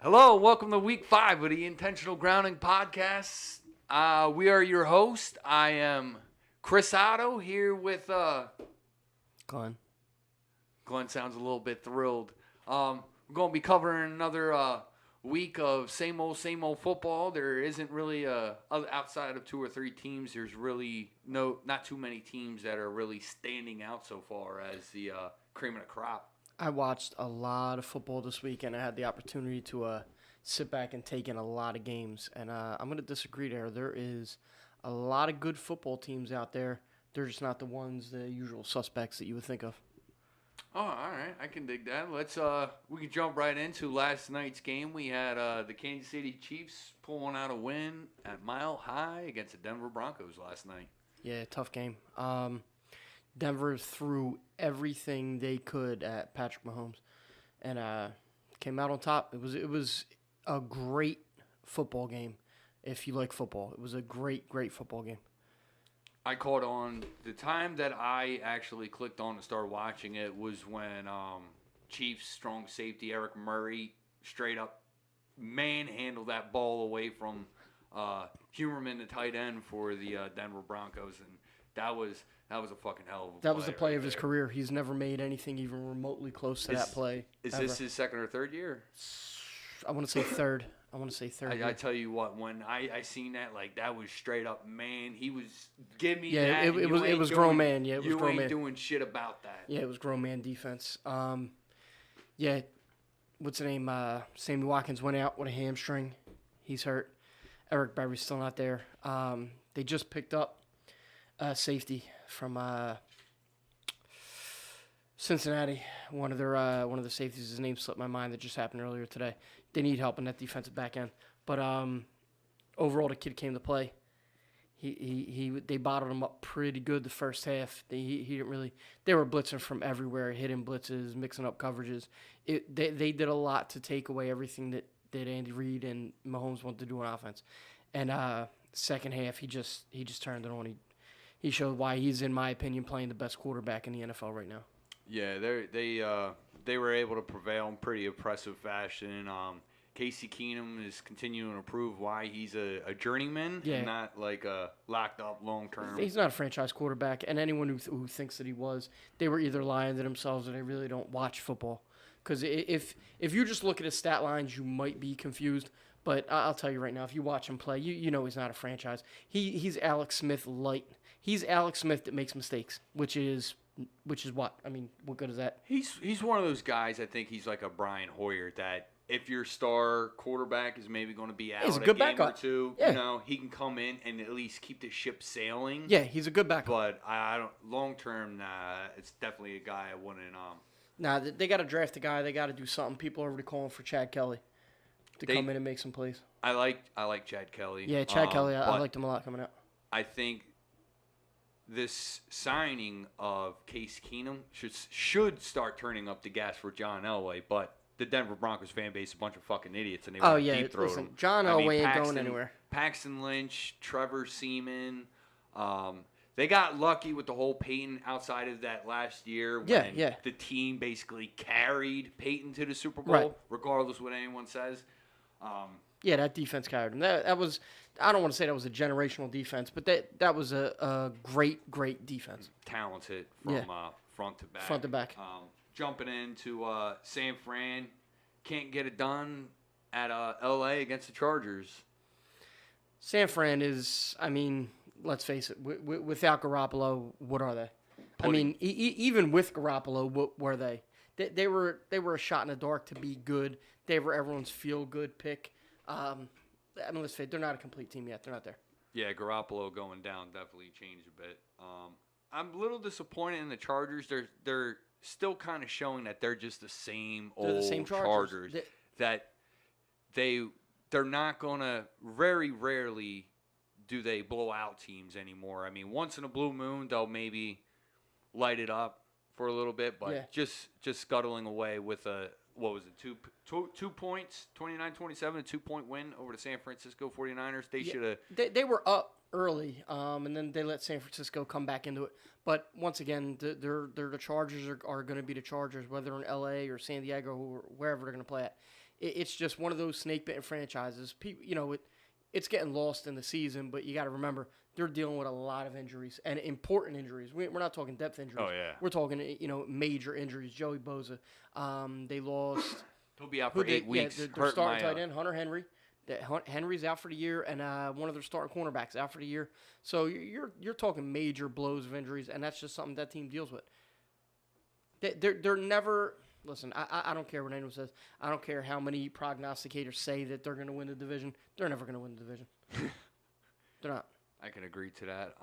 Hello, welcome to week 5 of the Intentional Grounding Podcast. We are your host. I am Chris Otto here with Glenn. Glenn sounds a little bit thrilled. We're going to be covering another week of same old football. There isn't really outside of 2 or 3 teams. There's really not too many teams that are really standing out so far as the cream of the crop. I watched a lot of football this weekend. I had the opportunity to sit back and take in a lot of games. And I'm going to disagree there. There is a lot of good football teams out there. They're just not the usual suspects that you would think of. Oh, all right. I can dig that. We can jump right into last night's game. We had the Kansas City Chiefs pulling out a win at Mile High against the Denver Broncos last night. Yeah, tough game. Denver threw everything they could at Patrick Mahomes and came out on top. It was a great football game. If you like football, it was a great football game. I caught on the time that I actually clicked on to start watching it was when Chiefs strong safety Eric Murray straight up manhandled that ball away from Humerman, the tight end for the Denver Broncos, and that was a fucking hell of a play. That was the play of his career. He's never made anything even remotely close to that play. Is ever. this his second or third year? I want to say third. I tell you what, when I seen that, like, that was straight up, man. He was, give me that. Yeah, it was grown man. Yeah, it was grown man. You ain't doing shit about that. Yeah, it was grown man defense. Yeah, what's the name? Sammy Watkins went out with a hamstring. He's hurt. Eric Berry's still not there. They just picked up safety from Cincinnati. One of the safeties, his name slipped my mind. That just happened earlier today. They need help in that defensive back end. But overall, the kid came to play. They bottled him up pretty good the first half. He didn't really. They were blitzing from everywhere, hitting blitzes, mixing up coverages. They did a lot to take away everything that Andy Reid and Mahomes wanted to do on offense. And second half, he just turned it on. He showed why he's, in my opinion, playing the best quarterback in the NFL right now. Yeah, they were able to prevail in pretty impressive fashion. Casey Keenum is continuing to prove why he's a journeyman and not like a locked up long term. He's not a franchise quarterback, and anyone who thinks that he was, they were either lying to themselves or they really don't watch football. Because if you just look at his stat lines, you might be confused. But I'll tell you right now, if you watch him play, you know he's not a franchise. He's Alex Smith light. He's Alex Smith that makes mistakes, which is what? I mean, what good is that? He's one of those guys. I think he's like a Brian Hoyer that if your star quarterback is maybe going to be out he's a a good game backup. or two, Yeah. he can come in and at least keep the ship sailing. Yeah, he's a good backup. But I don't long term. It's definitely a guy I wouldn't. Nah, they got to draft a guy. They got to do something. People are already calling for Chad Kelly to come in and make some plays. I like Chad Kelly. Yeah, Chad Kelly. I liked him a lot coming out. I think this signing of Case Keenum should start turning up the gas for John Elway, but the Denver Broncos fan base is a bunch of fucking idiots, and they want to deep throat him. John Elway ain't going anywhere. Paxton Lynch, Trevor Seaman, they got lucky with the whole Peyton outside of that last year when the team basically carried Peyton to the Super Bowl, regardless of what anyone says. That defense carried him. That was, I don't want to say that was a generational defense, but that was a great defense. Talented from front to back. Front to back. Jumping into San Fran, can't get it done at L.A. against the Chargers. San Fran is, I mean, let's face it, without Garoppolo, what are they? I mean, even with Garoppolo, what were they? They were a shot in the dark to be good. They were everyone's feel-good pick. I mean, let's face it, they're not a complete team yet. They're not there. Yeah, Garoppolo going down definitely changed a bit. I'm a little disappointed in the Chargers. They're still kind of showing that they're just the same old Chargers. That they're not going to, very rarely do they blow out teams anymore. I mean, once in a blue moon, they'll maybe light it up for a little bit, but just scuttling away with a, what was it, 2 points, 29-27, a 2-point win over the San Francisco 49ers. They should have. They were up early, and then they let San Francisco come back into it. But once again, the Chargers are going to be the Chargers, whether in L.A. or San Diego or wherever they're going to play at. it's just one of those snake-bitten franchises. People, it's getting lost in the season, but you got to remember they're dealing with a lot of injuries and important injuries. We're not talking depth injuries. Oh, yeah. We're talking, major injuries. Joey Bosa, they lost. He'll be out for 8 weeks. Yeah, they're starting tight end, Hunter Henry. Henry's out for the year, and one of their starting cornerbacks out for the year. So you're talking major blows of injuries, and that's just something that team deals with. They're never. Listen, I don't care what anyone says. I don't care how many prognosticators say that they're going to win the division. They're never going to win the division. They're not. I can agree to that.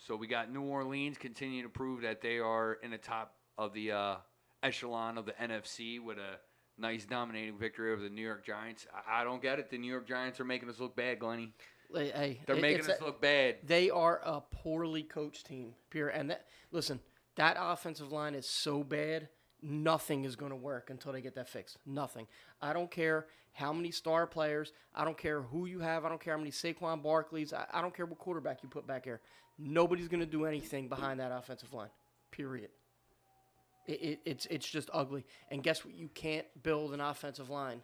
So we got New Orleans continuing to prove that they are in the top of the echelon of the NFC with a nice dominating victory over the New York Giants. I don't get it. The New York Giants are making us look bad, Glenny. Hey, they're making us look bad. They are a poorly coached team, Pierre. And that offensive line is so bad. Nothing is going to work until they get that fixed. Nothing. I don't care how many star players. I don't care who you have. I don't care how many Saquon Barkleys. I don't care what quarterback you put back here. Nobody's going to do anything behind that offensive line. Period. It's just ugly. And guess what? You can't build an offensive line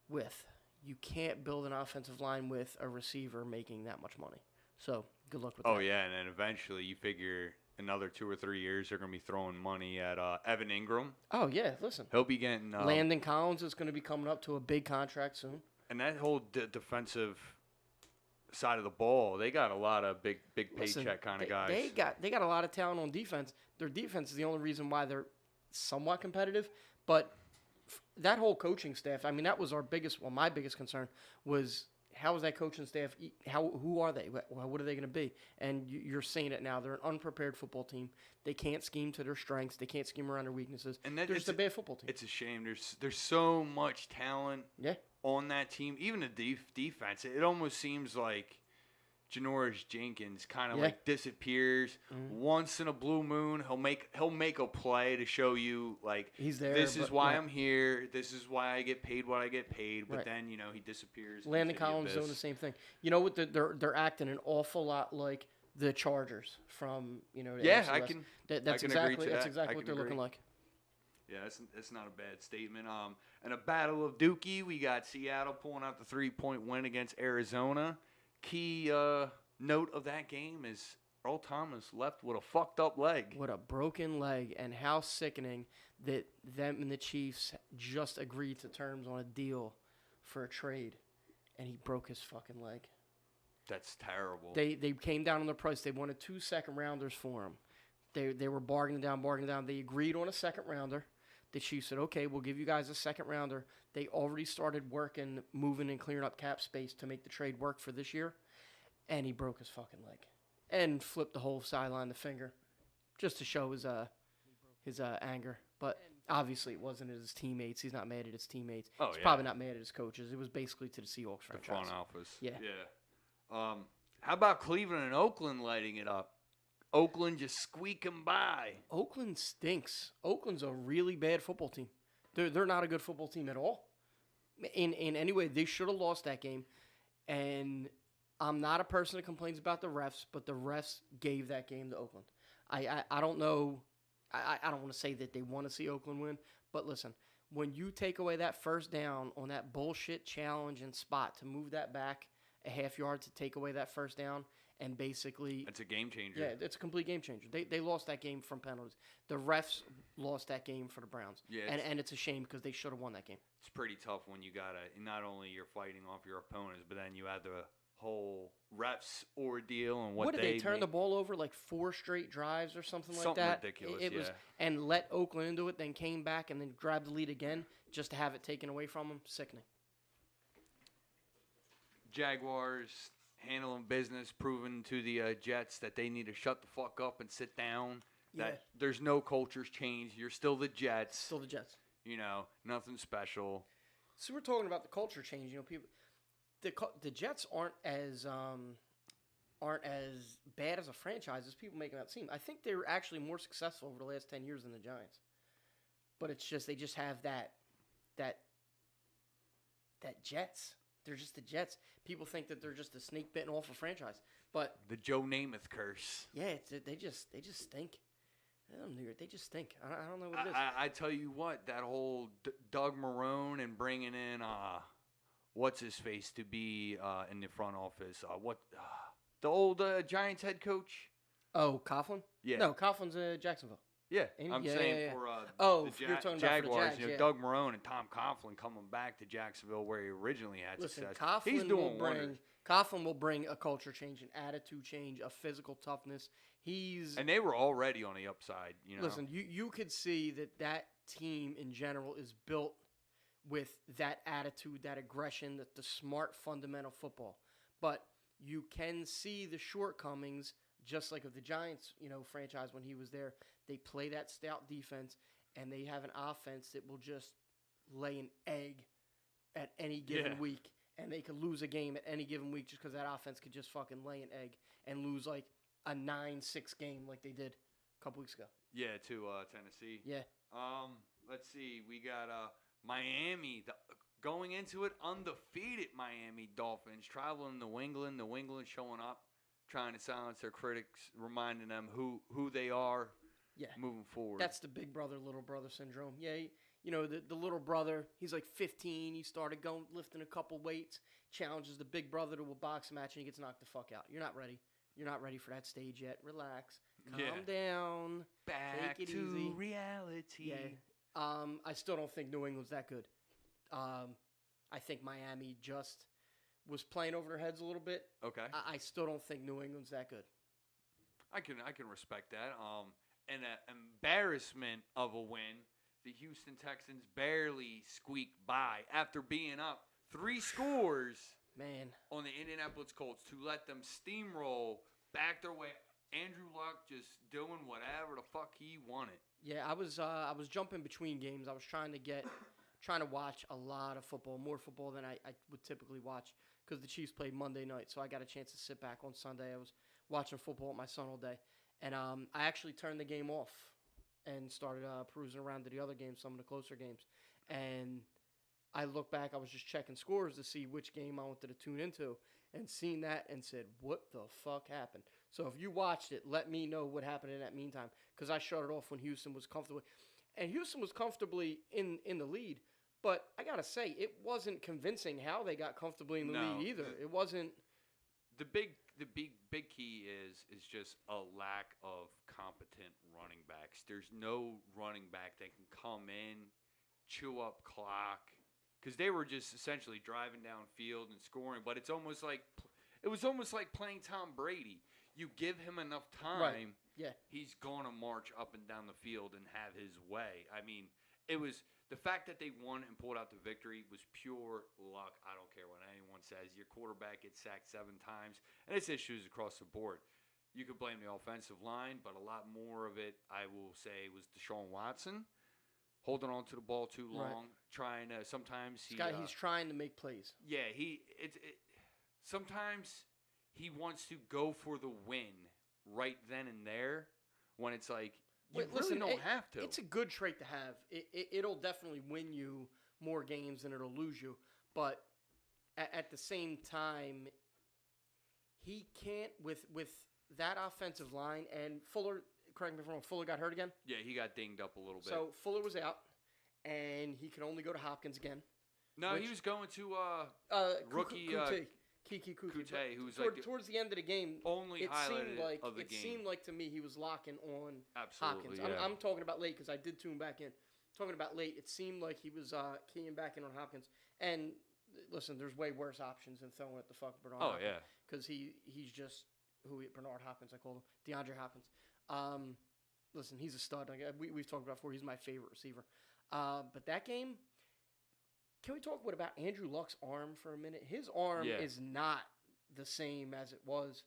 with. You can't build an offensive line with a receiver making that much money. So good luck with that. Oh yeah, and then eventually you figure another 2 or 3 years, they're going to be throwing money at Evan Ingram. Oh, yeah, listen. He'll be getting... Landon Collins is going to be coming up to a big contract soon. And that whole defensive side of the ball, they got a lot of big paycheck kind of guys. They got a lot of talent on defense. Their defense is the only reason why they're somewhat competitive. But that whole coaching staff, I mean, that was my biggest concern was... How is that coaching staff? Who are they? What are they going to be? And you're seeing it now. They're an unprepared football team. They can't scheme to their strengths. They can't scheme around their weaknesses. And they're just a bad football team. It's a shame. There's so much talent on that team. Even the defense. It almost seems like Janoris Jenkins kind of like disappears once in a blue moon. He'll make a play to show you like he's there. This is why I'm here. This is why I get paid what I get paid. But then he disappears. Landon Collins doing the same thing. You know what? They're acting an awful lot like the Chargers from I can. That's exactly what they're looking like. Yeah, that's not a bad statement. In a battle of Dookie, we got Seattle pulling out the 3-point win against Arizona. Key note of that game is Earl Thomas left with a fucked up leg. With a broken leg, and how sickening that them and the Chiefs just agreed to terms on a deal for a trade, and he broke his fucking leg. That's terrible. They came down on the price. They wanted 2 second-rounders for him. They were bargaining down. They agreed on a second-rounder. The Chiefs said, okay, we'll give you guys a second-rounder. They already started working, moving, and clearing up cap space to make the trade work for this year. And he broke his fucking leg. And flipped the whole sideline the finger just to show his anger. But obviously it wasn't at his teammates. He's not mad at his teammates. He's probably not mad at his coaches. It was basically to the Seahawks franchise. The front office. Yeah. How about Cleveland and Oakland lighting it up? Oakland just squeaking by. Oakland stinks. Oakland's a really bad football team. They're not a good football team at all. In any way, they should have lost that game. And I'm not a person that complains about the refs, but the refs gave that game to Oakland. I don't know. I don't want to say that they want to see Oakland win, but listen, when you take away that first down on that bullshit challenge and spot to move that back a half yard to take away that first down, and basically... It's a game changer. Yeah, it's a complete game changer. They lost that game from penalties. The refs lost that game for the Browns. Yeah, and it's a shame because they should have won that game. It's pretty tough when you got to... Not only you're fighting off your opponents, but then you add the whole refs ordeal and what did they turn the ball over like 4 straight drives or something like that? Something ridiculous, it was, and let Oakland into it, then came back and then grabbed the lead again just to have it taken away from them. Sickening. Jaguars... handling business, proving to the Jets that they need to shut the fuck up and sit down. That there's no culture's change. You're still the Jets. Still the Jets. Nothing special. So we're talking about the culture change. People, the Jets aren't as bad as a franchise as people make it out seem. I think they're actually more successful over the last 10 years than the Giants. But it's just they just have that Jets. They're just the Jets. People think that they're just a snake-bitten awful franchise, but the Joe Namath curse. Yeah, they just stink. New York, they just stink. I don't know what it is. I tell you what, that whole Doug Marrone and bringing in what's his face to be in the front office? The old Giants head coach? Oh, Coughlin? Yeah. No, Coughlin's Jacksonville. Yeah, I'm saying for the you're talking Jaguars, about for the Jags, Doug Marrone and Tom Coughlin coming back to Jacksonville where he originally had success. He's doing wonders. Coughlin will bring a culture change, an attitude change, a physical toughness. And they were already on the upside. Listen, you could see that team in general is built with that attitude, that aggression, the smart fundamental football. But you can see the shortcomings. Just like of the Giants, franchise when he was there, they play that stout defense, and they have an offense that will just lay an egg at any given week, and they could lose a game at any given week just because that offense could just fucking lay an egg and lose like a 9-6 game like they did a couple weeks ago. Yeah, to Tennessee. Yeah. Let's see. We got Miami going into it undefeated. Miami Dolphins traveling to New England showing up, trying to silence their critics, reminding them who they are moving forward. That's the big brother, little brother syndrome. Yeah, the little brother, he's like 15. He started lifting a couple weights, challenges the big brother to a boxing match, and he gets knocked the fuck out. You're not ready. You're not ready for that stage yet. Relax. Calm down. Back Take it to easy. reality. Yeah. I still don't think New England's that good. I think Miami just was playing over their heads a little bit. Okay. I still don't think New England's that good. I can respect that. And an embarrassment of a win. The Houston Texans barely squeaked by after being up 3 scores. Man. On the Indianapolis Colts to let them steamroll back their way. Andrew Luck just doing whatever the fuck he wanted. Yeah, I was jumping between games. I was trying to watch a lot of football, more football than I would typically watch because the Chiefs played Monday night, so I got a chance to sit back on Sunday. I was watching football with my son all day, and I actually turned the game off and started perusing around to the other games, some of the closer games. And I look back, I was just checking scores to see which game I wanted to tune into, and seen that and said, what the fuck happened? So if you watched it, let me know what happened in that meantime, because I shut it off when Houston was comfortably. And Houston was comfortably in the lead, but I got to say, it wasn't convincing how they got comfortably in the lead either. It wasn't. The big key is just a lack of competent running backs. There's no running back that can come in, chew up clock, because they were just essentially driving downfield and scoring. But it was almost like playing Tom Brady. You give him enough time, right. Yeah, he's gonna march up and down the field and have his way. I mean, it was the fact that they won and pulled out the victory was pure luck. I don't care what anyone says. Your quarterback gets sacked 7 times, and it's issues across the board. You could blame the offensive line, but a lot more of it, I will say, was Deshaun Watson holding on to the ball too long, right. Trying to. Sometimes he's trying to make plays. Yeah, sometimes he wants to go for the win right then and there when it's like. Listen, don't have to. It's a good trait to have. It'll definitely win you more games than it'll lose you. But at the same time, he can't with that offensive line. And Fuller, correct me if I'm wrong, Fuller got hurt again? Yeah, he got dinged up a little bit. So Fuller was out, and he could only go to Hopkins again. No, he was going to rookie Kiki Kute, who's towards the end of the game. Only highlighted of the game. It seemed like to me he was locking on Absolutely, Hopkins. Yeah. I'm talking about late because I did tune back in. Talking about late, it seemed like he was keying back in on Hopkins. And listen, there's way worse options than throwing at the fuck Bernard. Oh, Hopkins, yeah. Because he's just Bernard Hopkins, I call him DeAndre Hopkins. Listen, he's a stud. We've talked about before. He's my favorite receiver. But that game. Can we talk about Andrew Luck's arm for a minute? His arm is not the same as it was.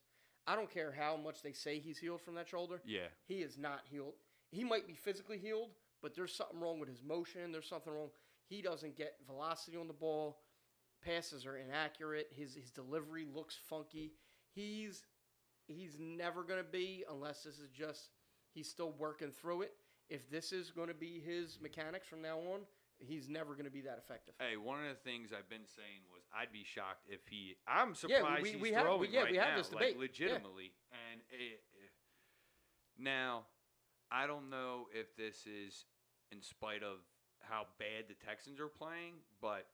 I don't care how much they say he's healed from that shoulder. Yeah. He is not healed. He might be physically healed, but there's something wrong with his motion. There's something wrong. He doesn't get velocity on the ball. Passes are inaccurate. His delivery looks funky. He's never going to be, unless this is just he's still working through it. If this is going to be his mechanics from now on, he's never going to be that effective. Hey, one of the things I've been saying was I'd be shocked if he. I'm surprised he's throwing right we have now, this debate. like legitimately. Yeah. And now, I don't know if this is in spite of how bad the Texans are playing, but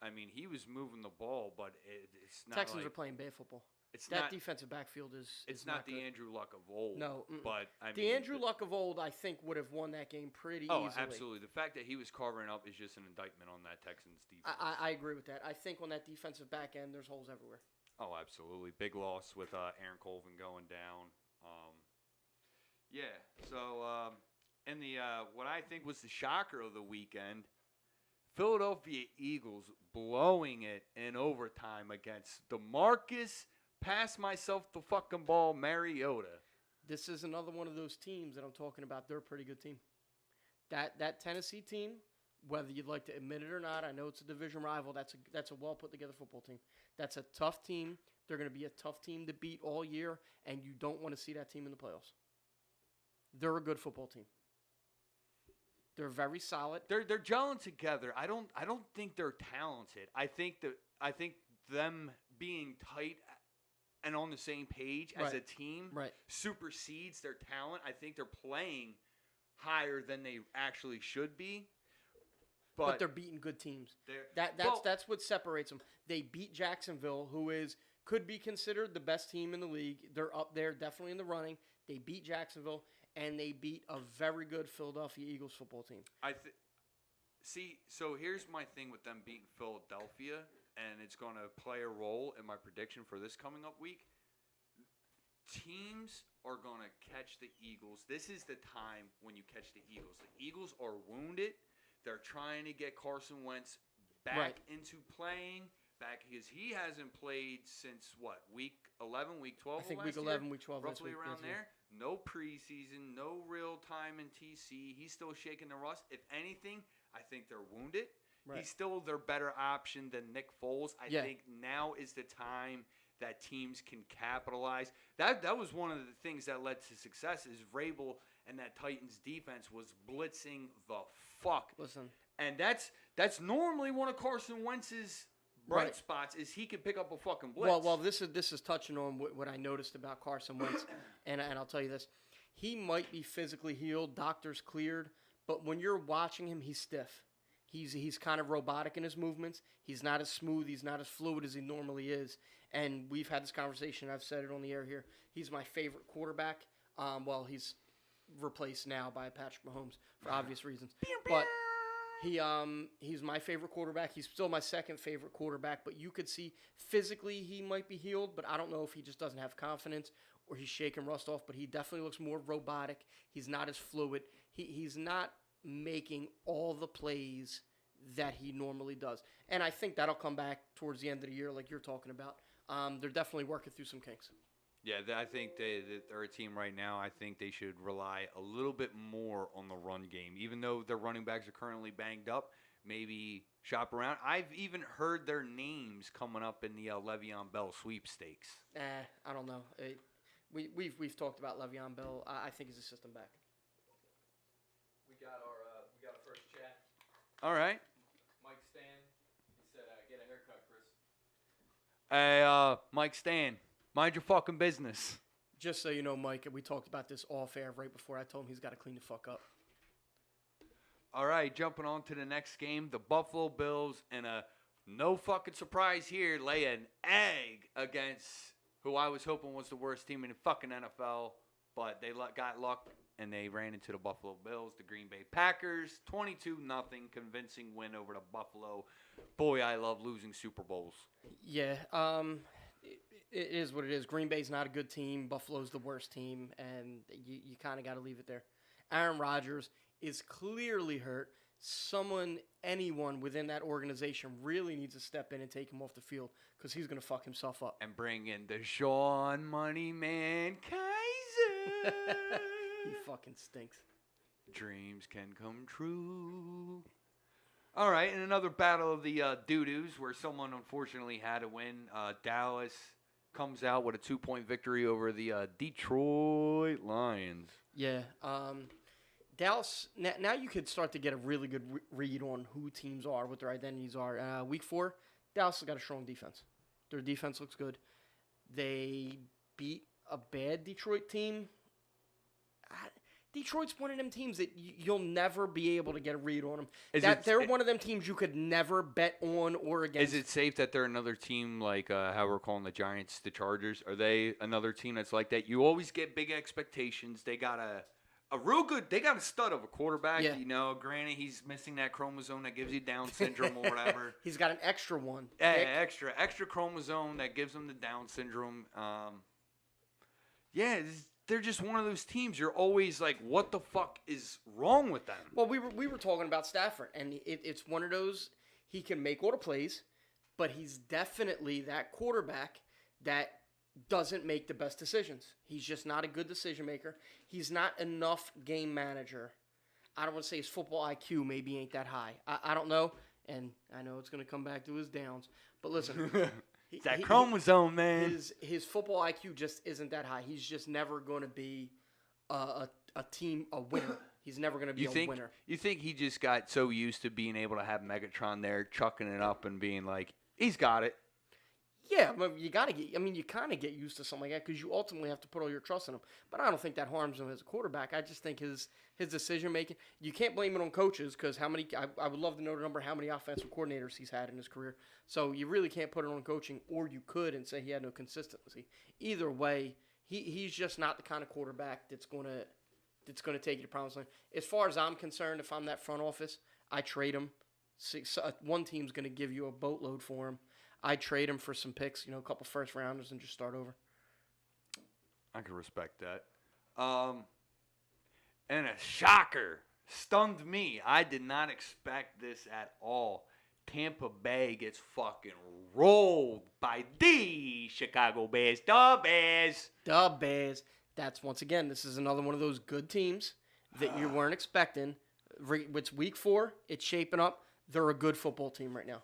I mean, he was moving the ball, but it's not Texans are playing bad football. It's that not, defensive backfield is It's not the good. Andrew Luck of old. No. But I mean, the Andrew Luck of old, I think, would have won that game pretty easily. Oh, absolutely. The fact that he was carving up is just an indictment on that Texans defense. I agree with that. I think on that defensive back end, there's holes everywhere. Oh, absolutely. Big loss with Aaron Colvin going down. So in the what I think was the shocker of the weekend, Philadelphia Eagles blowing it in overtime against DeMarcus pass myself the fucking ball Mariota. This is another one of those teams that I'm talking about. They're a pretty good team. That Tennessee team, whether you'd like to admit it or not, I know it's a division rival. That's a well put together football team. That's a tough team. They're going to be a tough team to beat all year, and you don't want to see that team in the playoffs. They're a good football team. They're very solid. They're gelling together. I don't think they're talented. I think them being tight and on the same page as a team supersedes their talent. I think they're playing higher than they actually should be. But they're beating good teams. That's what separates them. They beat Jacksonville, who could be considered the best team in the league. They're up there, definitely in the running. They beat Jacksonville, and they beat a very good Philadelphia Eagles football team. So here's my thing with them beating Philadelphia, and it's going to play a role in my prediction for this coming up week. Teams are going to catch the Eagles. This is the time when you catch the Eagles. The Eagles are wounded. They're trying to get Carson Wentz back into playing, because he hasn't played since, week 11, week 12? I think week 11, week 12. Roughly around there. No preseason, no real time in TC. He's still shaking the rust. If anything, I think they're wounded. Right. He's still their better option than Nick Foles. I think now is the time that teams can capitalize. That was one of the things that led to success is Vrabel and that Titans defense was blitzing the fuck. Listen. And that's normally one of Carson Wentz's bright spots is he can pick up a fucking blitz. Well, this is touching on what I noticed about Carson Wentz, and I'll tell you this. He might be physically healed, doctors cleared, but when you're watching him, he's stiff. He's kind of robotic in his movements. He's not as smooth. He's not as fluid as he normally is. And we've had this conversation. I've said it on the air here. He's my favorite quarterback. He's replaced now by Patrick Mahomes for obvious reasons. But he's my favorite quarterback. He's still my second favorite quarterback. But you could see physically he might be healed, but I don't know if he just doesn't have confidence or he's shaking rust off. But he definitely looks more robotic. He's not as fluid. He's not making all the plays that he normally does. And I think that'll come back towards the end of the year like you're talking about. They're definitely working through some kinks. Yeah, I think they're a team right now. I think they should rely a little bit more on the run game. Even though their running backs are currently banged up, maybe shop around. I've even heard their names coming up in the Le'Veon Bell sweepstakes. I don't know. We've talked about Le'Veon Bell. I think he's a system back. We got our first chat. All right. Mike Stan, he said, "Get a haircut, Chris." Hey, Mike Stan, mind your fucking business. Just so you know, Mike, we talked about this off air right before I told him he's got to clean the fuck up. All right, jumping on to the next game, the Buffalo Bills, and no fucking surprise here, lay an egg against who I was hoping was the worst team in the fucking NFL, but they got luck. And they ran into the Buffalo Bills, the Green Bay Packers, 22-0, convincing win over the Buffalo. Boy, I love losing Super Bowls. Yeah, it is what it is. Green Bay's not a good team. Buffalo's the worst team, and you kind of got to leave it there. Aaron Rodgers is clearly hurt. Anyone within that organization really needs to step in and take him off the field because he's going to fuck himself up. And bring in the Sean Moneyman Kaiser. He fucking stinks. Dreams can come true. All right, in another battle of the doo-doos where someone unfortunately had to win, Dallas comes out with a 2-point victory over the Detroit Lions. Yeah, Dallas, now you could start to get a really good read on who teams are, what their identities are. Week 4, Dallas has got a strong defense. Their defense looks good. They beat a bad Detroit team. Detroit's one of them teams that you'll never be able to get a read on them. They're one of them teams you could never bet on or against. Is it safe that they're another team like how we're calling the Giants, the Chargers? Are they another team that's like that? You always get big expectations. They got a real good. They got a stud of a quarterback. Yeah. You know, granted, he's missing that chromosome that gives you Down syndrome or whatever. He's got an extra one. Yeah, extra chromosome that gives him the Down syndrome. They're just one of those teams. You're always like, what the fuck is wrong with them? Well, we were talking about Stafford, and it's one of those. He can make all the plays, but he's definitely that quarterback that doesn't make the best decisions. He's just not a good decision maker. He's not enough game manager. I don't want to say his football IQ maybe ain't that high. I don't know, and I know it's going to come back to his downs. But listen, it's that chromosome, man. His football IQ just isn't that high. He's just never going to be a winner. He's never going to be a winner. You think he just got so used to being able to have Megatron there, chucking it up and being like, he's got it. Yeah, but you kind of get used to something like that because you ultimately have to put all your trust in him. But I don't think that harms him as a quarterback. I just think his decision making, you can't blame it on coaches because I would love to know the number how many offensive coordinators he's had in his career. So you really can't put it on coaching, or you could and say he had no consistency. Either way, he's just not the kind of quarterback that's going to take you to promised land. As far as I'm concerned, if I'm that front office, I trade him. One team's going to give you a boatload for him. I trade him for some picks, a couple first rounders, and just start over. I can respect that. And a shocker stunned me. I did not expect this at all. Tampa Bay gets fucking rolled by the Chicago Bears. The Bears. The Bears. That's, once again, this is another one of those good teams that you weren't expecting. It's week 4. It's shaping up. They're a good football team right now.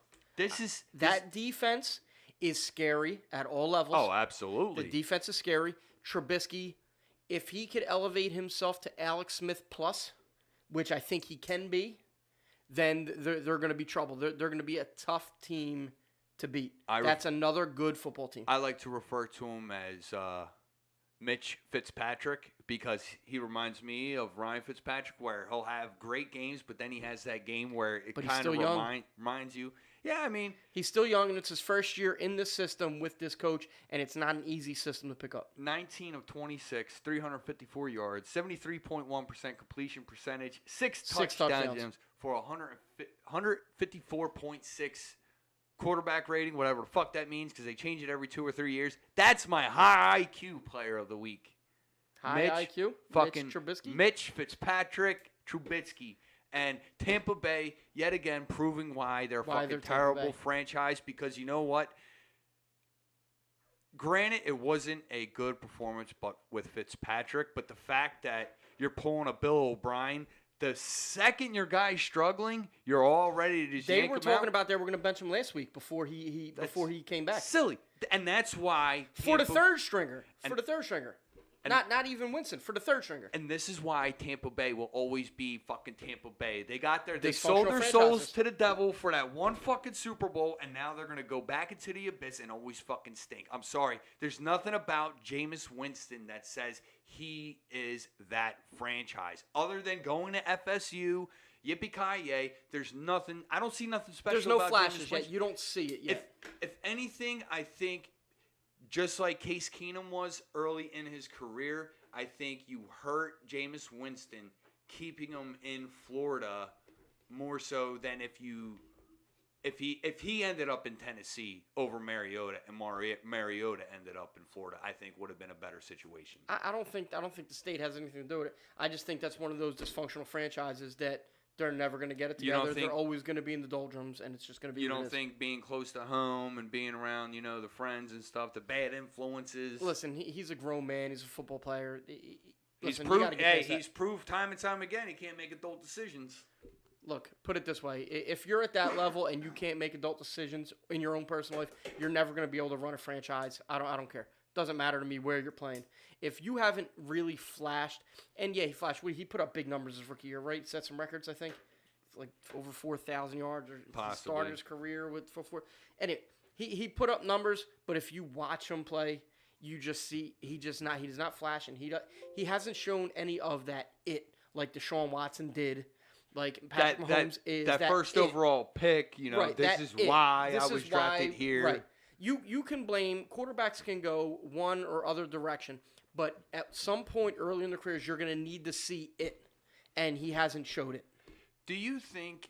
That defense is scary at all levels. Oh, absolutely. The defense is scary. Trubisky, if he could elevate himself to Alex Smith plus, which I think he can be, then they're going to be trouble. They're going to be a tough team to beat. That's another good football team. I like to refer to him as Mitch Fitzpatrick because he reminds me of Ryan Fitzpatrick, where he'll have great games, but then he has that game where it kind of reminds you. Yeah, I mean, he's still young, and it's his first year in this system with this coach, and it's not an easy system to pick up. 19 of 26, 354 yards, 73.1% completion percentage, 6 touchdowns for 154.6 quarterback rating, whatever the fuck that means, because they change it every 2 or 3 years. That's my high IQ player of the week. IQ? Fucking Mitch Trubisky? Mitch Fitzpatrick Trubisky. And Tampa Bay, yet again, proving why they're a fucking terrible franchise. Because you know what? Granted, it wasn't a good performance with Fitzpatrick. But the fact that you're pulling a Bill O'Brien, the second your guy's struggling, you're all ready to just yank him out. They were talking about they were going to bench him last week before he came back. Silly. And that's why for the third stringer. Not even Winston, for the third stringer. And this is why Tampa Bay will always be fucking Tampa Bay. They sold their souls to the devil for that one fucking Super Bowl, and now they're going to go back into the abyss and always fucking stink. I'm sorry. There's nothing about Jameis Winston that says he is that franchise. Other than going to FSU, yippee-ki-yay, there's nothing. I don't see nothing special about Jameis Winston. There's no flashes yet. You don't see it yet. If anything, I think, just like Case Keenum was early in his career, I think you hurt Jameis Winston keeping him in Florida more so than if he ended up in Tennessee over Mariota and Mariota ended up in Florida. I think would have been a better situation. I don't think the state has anything to do with it. I just think that's one of those dysfunctional franchises that they're never going to get it together. They're always going to be in the doldrums, and it's just going to be. You don't think being close to home and being around, the friends and stuff, the bad influences. Listen, he's a grown man. He's a football player. He's proved time and time again he can't make adult decisions. Look, put it this way: if you're at that level and you can't make adult decisions in your own personal life, you're never going to be able to run a franchise. I don't care. Doesn't matter to me where you're playing. If you haven't really flashed, and yeah, he flashed. He put up big numbers his rookie year, right? Set some records, I think, like over 4,000 yards or started his career with 4. And he put up numbers, but if you watch him play, you just see he does not flash, and he hasn't shown any of that like Deshaun Watson did. Like Patrick Mahomes is that first overall pick. Right, this is why I was drafted here. Right. You can blame quarterbacks can go one or other direction, but at some point early in their careers, you're going to need to see it, and he hasn't showed it. Do you think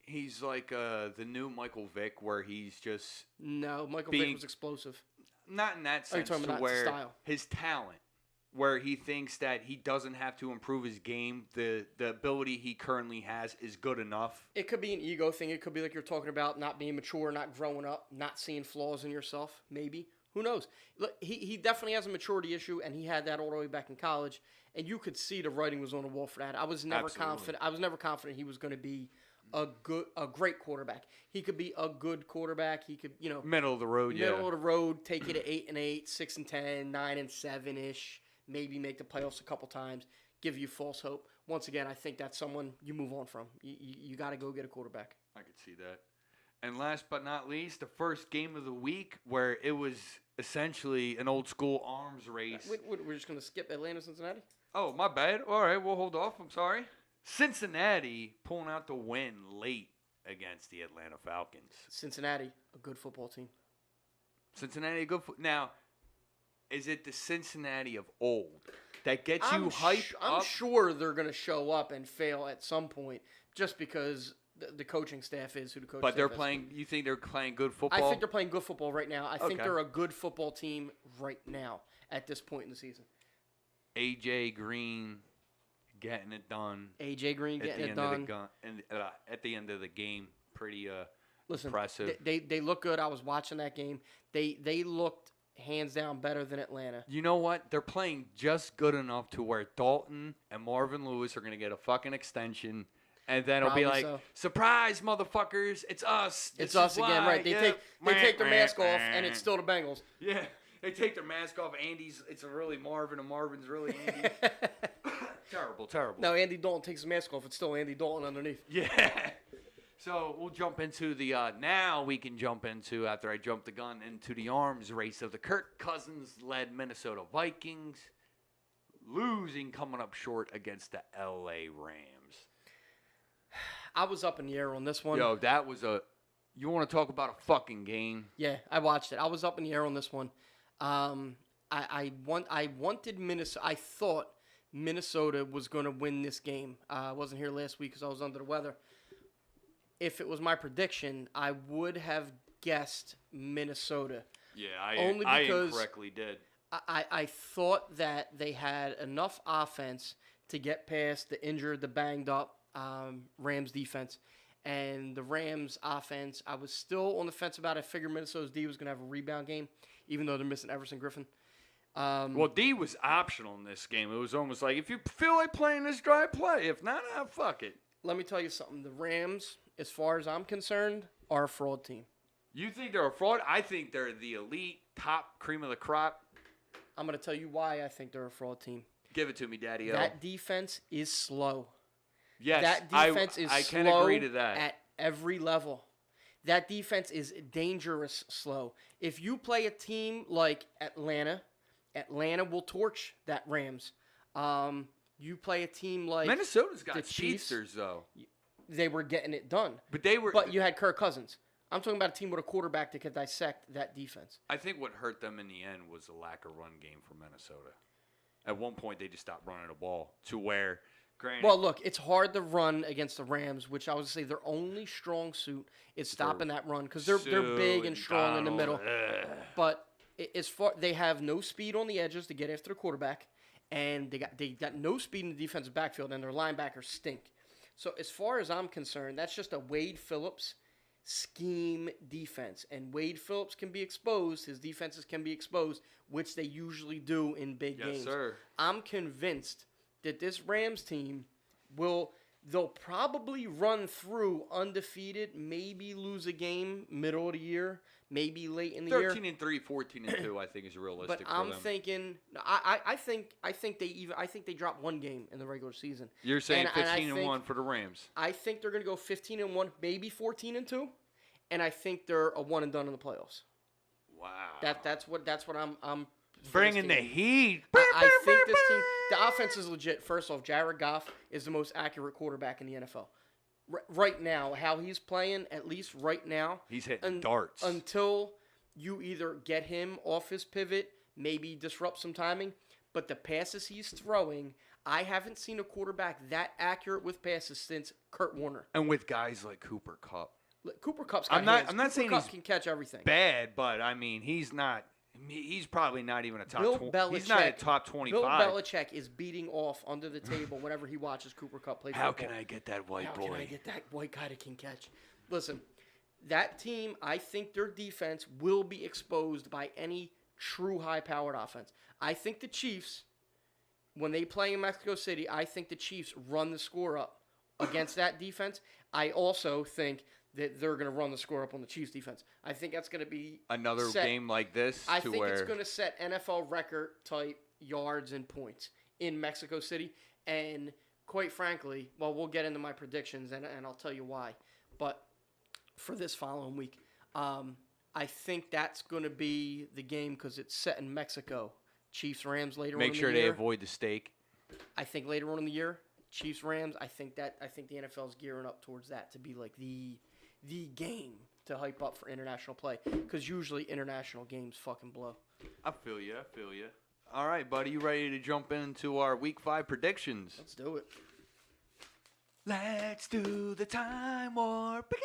he's like the new Michael Vick, where he's just Michael Vick was explosive. Not in that sense, to where his talent, where he thinks that he doesn't have to improve his game, the ability he currently has is good enough. It could be an ego thing. It could be like you're talking about not being mature, not growing up, not seeing flaws in yourself. Maybe. Who knows? Look, he definitely has a maturity issue, and he had that all the way back in college. And you could see the writing was on the wall for that. I was never confident. I was never confident he was going to be a great quarterback. He could be a good quarterback. He could, middle of the road. Middle of the road. Take you to 8-8, 6-10, 9-7 ish. Maybe make the playoffs a couple times. Give you false hope. Once again, I think that's someone you move on from. You got to go get a quarterback. I could see that. And last but not least, the first game of the week, where it was essentially an old school arms race. We're just going to skip Atlanta, Cincinnati? Oh, my bad. All right, we'll hold off. I'm sorry. Cincinnati pulling out the win late against the Atlanta Falcons. Cincinnati, a good football team. Cincinnati, a good Now, is it the Cincinnati of old that gets you hyped up? I'm sure they're going to show up and fail at some point just because the coaching staff is who the coaching staff is. But they're playing – you think they're playing good football? I think they're playing good football right now. I think they're a good football team right now at this point in the season. A.J. Green getting it done. A.J. Green getting it done. At the end of the game, pretty impressive. They look good. I was watching that game. They looked hands down better than Atlanta. You know what? They're playing just good enough to where Dalton and Marvin Lewis are going to get a fucking extension. And then it'll be like, surprise, motherfuckers, it's us. It's us again, right. They take their mask off, and it's still the Bengals. Yeah, they take their mask off. It's really Marvin, and Marvin's really Andy. Terrible. No, Andy Dalton takes his mask off. It's still Andy Dalton underneath. Yeah. So we'll jump into the, now we can jump into, after I jump the gun, into the arms race of the Kirk Cousins-led Minnesota Vikings, coming up short against the L.A. Rams. I was up in the air on this one. Yo, that was you want to talk about a fucking game? Yeah, I watched it. I was up in the air on this one. I wanted Minnesota. I thought Minnesota was going to win this game. I wasn't here last week because I was under the weather. If it was my prediction, I would have guessed Minnesota. Yeah, I incorrectly did. I thought that they had enough offense to get past the injured, the banged up Rams defense. And the Rams offense, I was still on the fence about it. I figured Minnesota's D was going to have a rebound game, even though they're missing Everson Griffin. Well, D was optional in this game. It was almost like, if you feel like playing this drive, play. If not, fuck it. Let me tell you something. The Rams, as far as I'm concerned, are a fraud team. You think they're a fraud? I think they're the elite, top cream of the crop. I'm going to tell you why I think they're a fraud team. Give it to me, Daddy-O. That defense is slow. Yes, that defense is I slow can agree to that. At every level. That defense is dangerous slow. If you play a team like Atlanta will torch that Rams. You play a team like Minnesota's got the Chiefs, though. They were getting it done. But you had Kirk Cousins. I'm talking about a team with a quarterback that could dissect that defense. I think what hurt them in the end was the lack of run game for Minnesota. At one point, they just stopped running the ball to where. Granted, well, look, it's hard to run against the Rams, which I would say their only strong suit is stopping that run because they're big and strong in the middle. But they have no speed on the edges to get after the quarterback, and they got no speed in the defensive backfield, and their linebackers stink. So as far as I'm concerned, that's just a Wade Phillips scheme defense, and Wade Phillips can be exposed. His defenses can be exposed, which they usually do in big games. Yes, sir. I'm convinced that this Rams team they'll probably run through undefeated, maybe lose a game middle of the year, maybe late in the year. 13-3, 14-2, I think is realistic. But I'm thinking, I think they drop one game in the regular season. You're saying 15-1 for the Rams? I think they're going to go 15-1, maybe 14-2, and I think they're a one and done in the playoffs. Wow. That's what I'm bringing the heat. I think this team, the offense is legit. First off, Jared Goff is the most accurate quarterback in the NFL. Right now, how he's playing, at least right now. He's hitting darts. Until you either get him off his pivot, maybe disrupt some timing. But the passes he's throwing, I haven't seen a quarterback that accurate with passes since Kurt Warner. And with guys like Cooper Kupp. Cooper Kupp's got hands. I'm not saying Kupp can catch everything. Bad, but I mean, he's not. He's probably not even a top 20. He's not a top 25. Bill Belichick is beating off under the table whenever he watches Cooper Kupp play football. How can I get that white boy? How can I get that white guy that can catch? Listen, that team, I think their defense will be exposed by any true high-powered offense. I think the Chiefs, when they play in Mexico City, I think the Chiefs run the score up against that defense. I also think that they're going to run the score up on the Chiefs defense. I think that's going to be another game like this. I think it's going to set NFL record type yards and points in Mexico City. And quite frankly, well, we'll get into my predictions and I'll tell you why. But for this following week, I think that's going to be the game because it's set in Mexico. Chiefs Rams later on in the year. Make sure they avoid the steak. I think later on in the year, Chiefs Rams. I think the NFL is gearing up towards that to be like the game to hype up for international play because usually international games fucking blow. I feel you. All right, buddy, you ready to jump into our Week 5 predictions? Let's do it. Let's do the time warp again.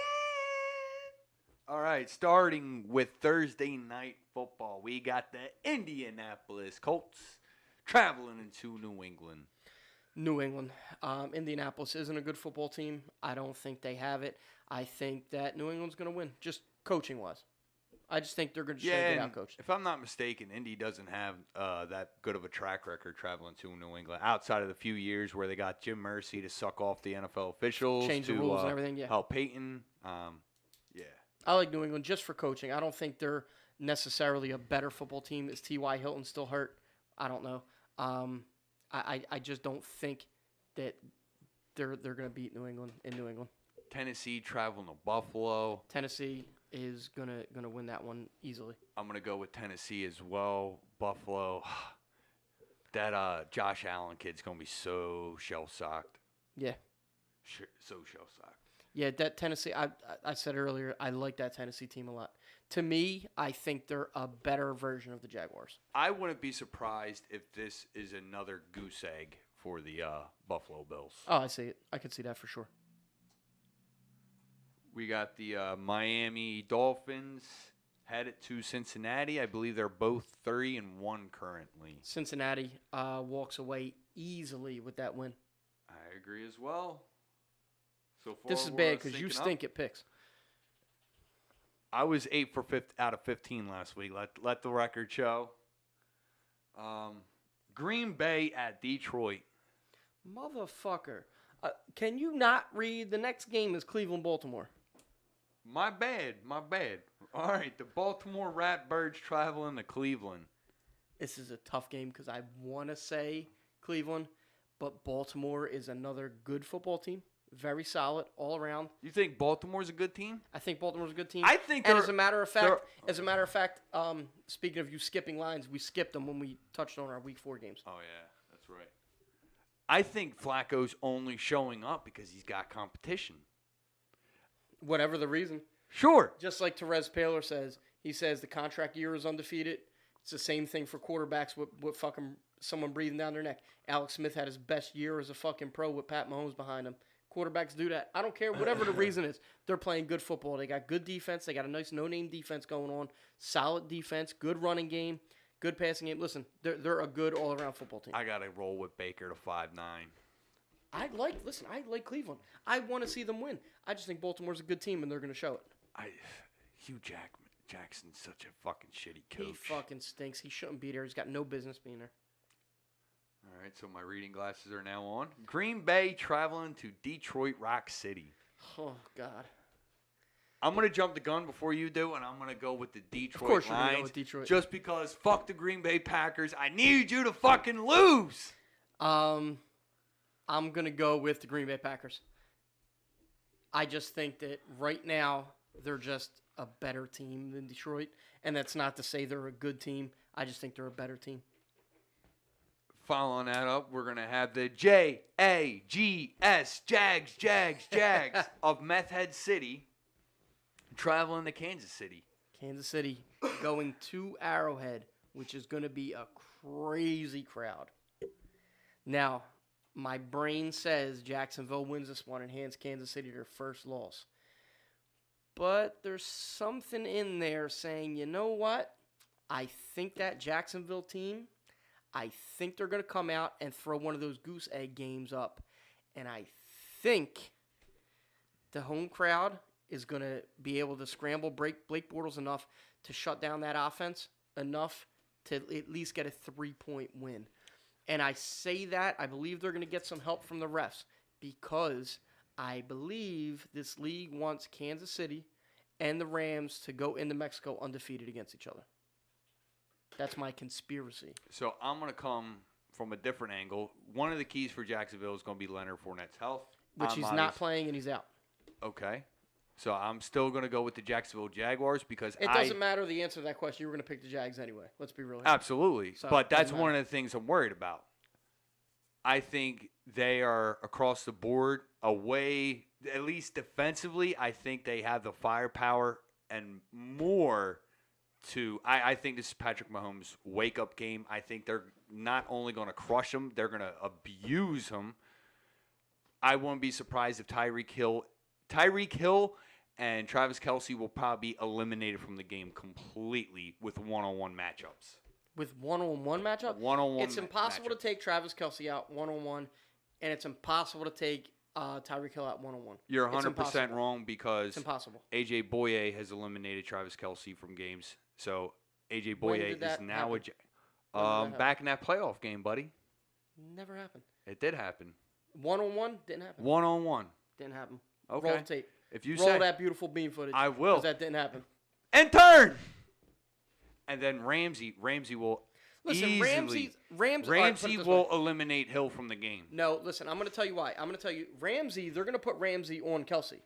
All right, starting with Thursday night football, we got the Indianapolis Colts traveling into New England. New England. Indianapolis isn't a good football team. I don't think they have it. I think that New England's going to win, just coaching-wise. I just think they're going to get out-coached. If I'm not mistaken, Indy doesn't have that good of a track record traveling to New England, outside of the few years where they got Jim Mercy to suck off the NFL officials. Change the rules and everything, yeah. Help Peyton. Yeah. I like New England just for coaching. I don't think they're necessarily a better football team. Is T.Y. Hilton still hurt? I don't know. I just don't think that they're going to beat New England in New England. Tennessee traveling to Buffalo. Tennessee is gonna win that one easily. I'm gonna go with Tennessee as well. Buffalo. That Josh Allen kid's gonna be so shell-shocked. Yeah. So shell-shocked. Yeah, that Tennessee. I said earlier I like that Tennessee team a lot. To me, I think they're a better version of the Jaguars. I wouldn't be surprised if this is another goose egg for the Buffalo Bills. Oh, I see it. I could see that for sure. We got the Miami Dolphins headed to Cincinnati. I believe they're both 3-1 currently. Cincinnati walks away easily with that win. I agree as well. So far, this is bad because you stink at picks. I was 8 for out of 15 last week. Let the record show. Green Bay at Detroit. Motherfucker. Can you not read? The next game is Cleveland-Baltimore. My bad. All right, the Baltimore Ratbirds traveling to Cleveland. This is a tough game because I want to say Cleveland, but Baltimore is another good football team. Very solid all around. You think Baltimore's a good team? I think Baltimore's a good team. I think, and as a matter of fact, speaking of you skipping lines, we skipped them when we touched on our Week 4 games. Oh yeah, that's right. I think Flacco's only showing up because he's got competition. Whatever the reason. Sure. Just like Therese Paylor says, he says the contract year is undefeated. It's the same thing for quarterbacks with fucking someone breathing down their neck. Alex Smith had his best year as a fucking pro with Pat Mahomes behind him. Quarterbacks do that. I don't care whatever the reason is. They're playing good football. They got good defense. They got a nice no-name defense going on. Solid defense. Good running game. Good passing game. Listen, they're a good all-around football team. I got to roll with Baker to 5-9. I like Cleveland. I want to see them win. I just think Baltimore's a good team, and they're going to show it. Hugh Jackson's such a fucking shitty coach. He fucking stinks. He shouldn't be there. He's got no business being there. All right, so my reading glasses are now on. Green Bay traveling to Detroit Rock City. Oh, God. I'm going to jump the gun before you do, and I'm going to go with the Detroit Of course Lions. you're going to go with Detroit. Just because fuck the Green Bay Packers. I need you to fucking lose. I'm going to go with the Green Bay Packers. I just think that right now they're just a better team than Detroit. And that's not to say they're a good team. I just think they're a better team. Following that up, we're going to have the Jags, Jags of Meth Head City traveling to Kansas City. Kansas City going to Arrowhead, which is going to be a crazy crowd. Now, my brain says Jacksonville wins this one and hands Kansas City their first loss. But there's something in there saying, you know what? I think that Jacksonville team, I think they're going to come out and throw one of those goose egg games up. And I think the home crowd is going to be able to scramble Blake Bortles enough to shut down that offense enough to at least get a 3-point win. And I say that, I believe they're going to get some help from the refs because I believe this league wants Kansas City and the Rams to go into Mexico undefeated against each other. That's my conspiracy. So I'm going to come from a different angle. One of the keys for Jacksonville is going to be Leonard Fournette's health. Which he's not playing and he's out. Okay. So I'm still going to go with the Jacksonville Jaguars because it doesn't matter the answer to that question. You were going to pick the Jags anyway. Let's be real here. Absolutely. So but that's one of the things I'm worried about. I think they are across the board away, at least defensively. I think they have the firepower and more to – I think this is Patrick Mahomes' wake-up game. I think they're not only going to crush him, they're going to abuse him. I wouldn't be surprised if Tyreek Hill and Travis Kelce will probably be eliminated from the game completely with one-on-one matchups. With one-on-one matchup? One-on-one It's impossible to take Travis Kelce out one-on-one, and it's impossible to take Tyreek Hill out one-on-one. You're 100% wrong because it's impossible. A.J. Boye has eliminated Travis Kelce from games. So A.J. Boye is now back in that playoff game, buddy. Never happened. It did happen. One-on-one? Didn't happen. One-on-one. Didn't happen. Okay. Roll the tape. If you roll that beautiful beam footage. I will. Because that didn't happen. And turn. And then Ramsey will Ramsey will eliminate Hill from the game. No, listen, I'm going to tell you why. I'm going to tell you, Ramsey, they're going to put Ramsey on Kelce.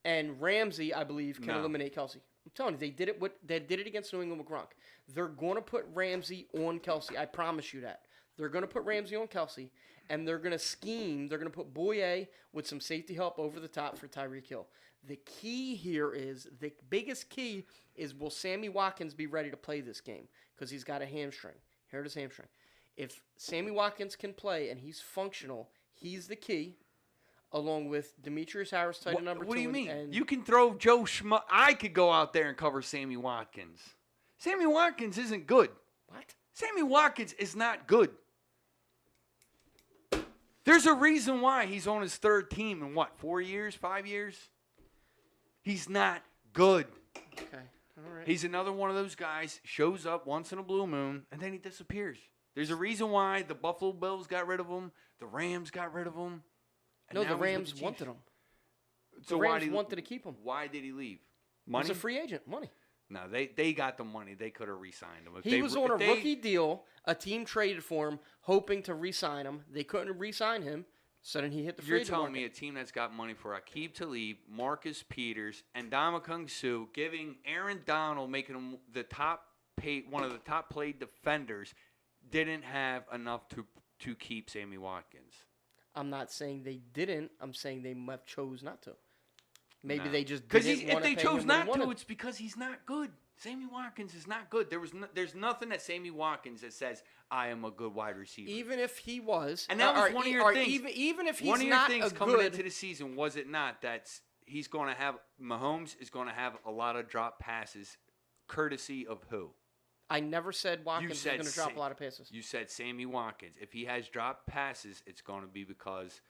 And Ramsey, I believe, can eliminate Kelce. I'm telling you, they did it against New England with Gronk. They're going to put Ramsey on Kelce. I promise you that. They're going to put Ramsey on Kelce, and they're going to scheme. They're going to put Boye with some safety help over the top for Tyreek Hill. The key here is, the biggest key is, will Sammy Watkins be ready to play this game? Because he's got a hamstring. Here it is, hamstring. If Sammy Watkins can play and he's functional, he's the key, along with Demetrius Harris, tight end number 2. What do you mean? You can throw Joe Schmo. I could go out there and cover Sammy Watkins. Sammy Watkins isn't good. What? Sammy Watkins is not good. There's a reason why he's on his third team in 4 years, 5 years? He's not good. Okay, all right. He's another one of those guys, shows up once in a blue moon, and then he disappears. There's a reason why the Buffalo Bills got rid of him, the Rams got rid of him. No, the Rams wanted him. So the Rams wanted to keep him. Why did he leave? Money? He's a free agent. Money. No, they got the money. They could have re-signed him. He was on a rookie deal. A team traded for him, hoping to re-sign him. They couldn't re-sign him, so then he hit the free agent You're telling market. me a team that's got money for Aqib Talib, Marcus Peters, and Ndamukong Suh, giving Aaron Donald, making him one of the top played defenders, didn't have enough to keep Sammy Watkins? I'm not saying they didn't. I'm saying they chose not to. Maybe they just didn't want to pay him. If they chose not to, it's because he's not good. Sammy Watkins is not good. There's nothing that Sammy Watkins that says I am a good wide receiver. Even if he was, and that was one of your things. Even if he's one of your not things a coming good, into the season, was it not that he's going to have Mahomes is going to have a lot of drop passes, courtesy of who? I never said Watkins was going to drop a lot of passes. You said Sammy Watkins. If he has dropped passes, it's going to be because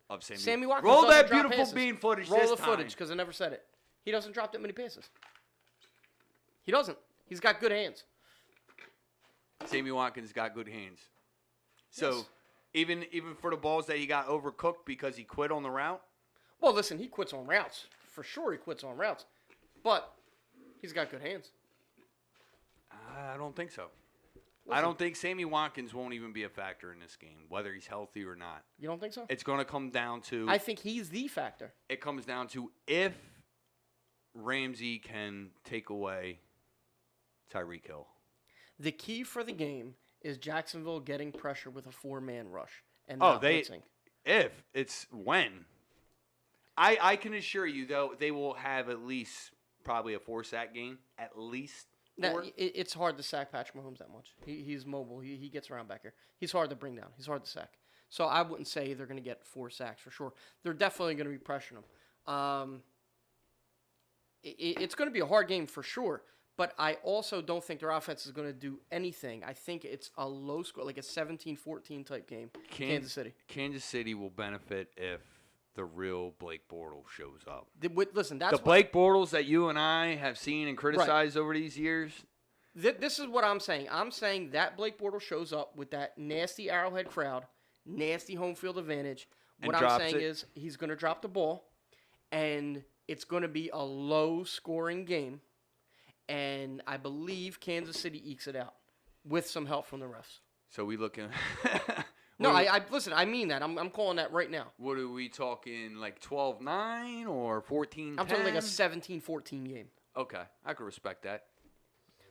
of Sammy Watkins. Roll that beautiful bean footage. Roll the footage because I never said it. He doesn't drop that many passes. He doesn't. He's got good hands. Sammy Watkins got good hands. So yes. even for the balls that he got overcooked because he quit on the route? Well, listen, he quits on routes. For sure he quits on routes. But he's got good hands. I don't think so. Listen, I don't think Sammy Watkins won't even be a factor in this game, whether he's healthy or not. You don't think so? It's going to come down to... I think he's the factor. It comes down to if Ramsey can take away Tyreek Hill. The key for the game is Jacksonville getting pressure with a 4-man rush and not blitzing. If it's when. I can assure you, though, they will have at least probably a 4-sack game. At least. It's hard to sack Patrick Mahomes that much. He's mobile. He gets around back here. He's hard to bring down. He's hard to sack. So I wouldn't say they're going to get 4 sacks for sure. They're definitely going to be pressuring him. It's going to be a hard game for sure. But I also don't think their offense is going to do anything. I think it's a low score, like a 17-14 type game. Kansas City. Kansas City will benefit if the real Blake Bortles shows up. Listen, that's the Blake Bortles that you and I have seen and criticized over these years. This is what I'm saying. I'm saying that Blake Bortles shows up with that nasty Arrowhead crowd, nasty home field advantage. What I'm saying is he's going to drop the ball, and it's going to be a low-scoring game. And I believe Kansas City ekes it out with some help from the refs. So we looking. No, I listen. I mean that. I'm calling that right now. What are we talking? Like 12-9 or 14-10? I'm talking like a 17-14 game. Okay, I could respect that.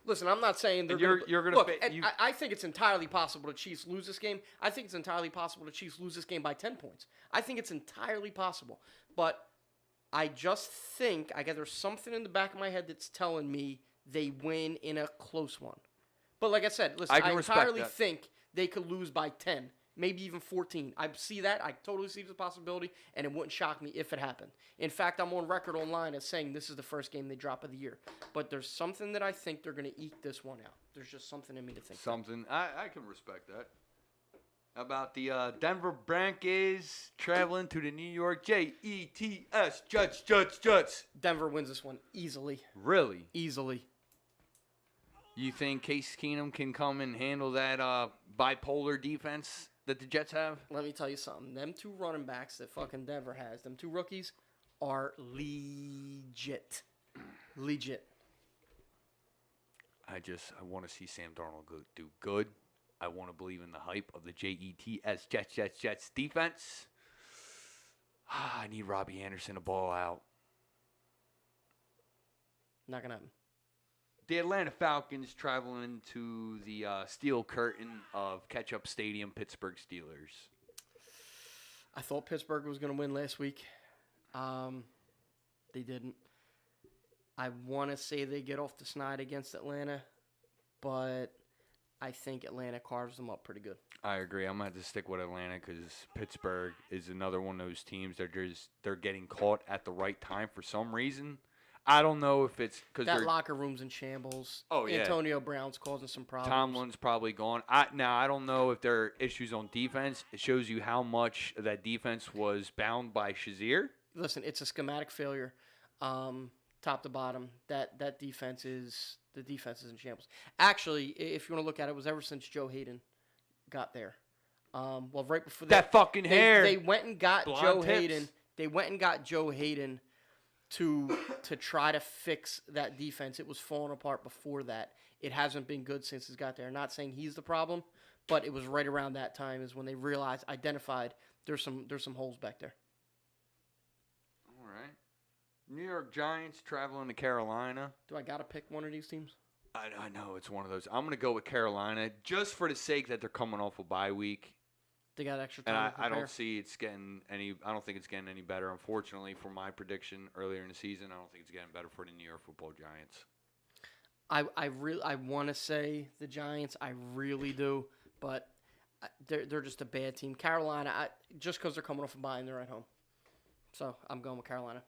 Listen, I'm not saying they're you're gonna look. fit, I think it's entirely possible the Chiefs lose this game. I think it's entirely possible the Chiefs lose this game by 10 points. I think it's entirely possible, but I just think there's something in the back of my head that's telling me they win in a close one. But like I said, listen, I entirely think they could lose by 10, maybe even 14. I see that. I totally see the possibility, and it wouldn't shock me if it happened. In fact, I'm on record online as saying this is the first game they drop of the year. But there's something that I think they're going to eke this one out. There's just something in me to think. Something. I can respect that. About the Denver Broncos traveling to the New York Jets. Jets. Denver wins this one easily. Really? Easily. You think Case Keenum can come and handle that bipolar defense that the Jets have? Let me tell you something. Them 2 running backs that fucking Denver has, them 2 rookies, are legit. Legit. I want to see Sam Darnold do good. I want to believe in the hype of the Jets defense. I need Robbie Anderson to ball out. Not going to happen. The Atlanta Falcons traveling to the steel curtain of Ketchup Stadium, Pittsburgh Steelers. I thought Pittsburgh was going to win last week. They didn't. I want to say they get off the snide against Atlanta, but I think Atlanta carves them up pretty good. I agree. I'm going to have to stick with Atlanta because Pittsburgh is another one of those teams that they're getting caught at the right time for some reason. I don't know if it's because that locker room's in shambles. Oh, yeah. Antonio Brown's causing some problems. Tomlin's probably gone. I don't know if there are issues on defense. It shows you how much that defense was bound by Shazier. Listen, it's a schematic failure, top to bottom. That defense is in shambles. Actually, if you want to look at it, it was ever since Joe Hayden got there. Well, right before that fucking hair. They went and got Joe Hayden. They went and got Joe Hayden to try to fix that defense. It was falling apart before that. It hasn't been good since he's got there. Not saying he's the problem, but it was right around that time is when they identified there's some holes back there. All right. New York Giants traveling to Carolina. Do I got to pick one of these teams? I know it's one of those. I'm going to go with Carolina just for the sake that they're coming off a bye week. They got extra time. And I don't see it's getting any. I don't think it's getting any better. Unfortunately, for my prediction earlier in the season, I don't think it's getting better for the New York Football Giants. I want to say the Giants. I really do, but they're just a bad team. Carolina, just because they're coming off a bye and they're at home, so I'm going with Carolina.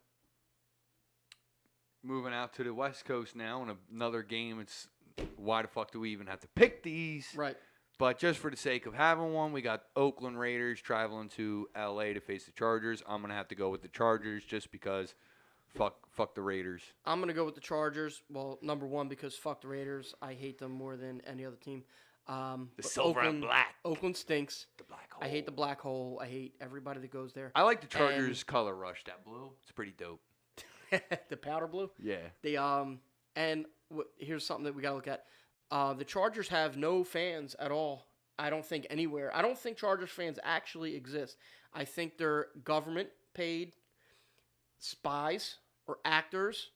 Moving out to the West Coast now in another game. It's why the fuck do we even have to pick these? Right. But just for the sake of having one, we got Oakland Raiders traveling to L.A. to face the Chargers. I'm going to have to go with the Chargers just because fuck the Raiders. I'm going to go with the Chargers. Well, number one, because fuck the Raiders. I hate them more than any other team. The silver and black. Oakland stinks. The black hole. I hate the black hole. I hate everybody that goes there. I like the Chargers color rush. That blue. It's pretty dope. The powder blue? Yeah. Here's something that we got to look at. The Chargers have no fans at all. I don't think anywhere. I don't think Chargers fans actually exist. I think they're government-paid spies or actors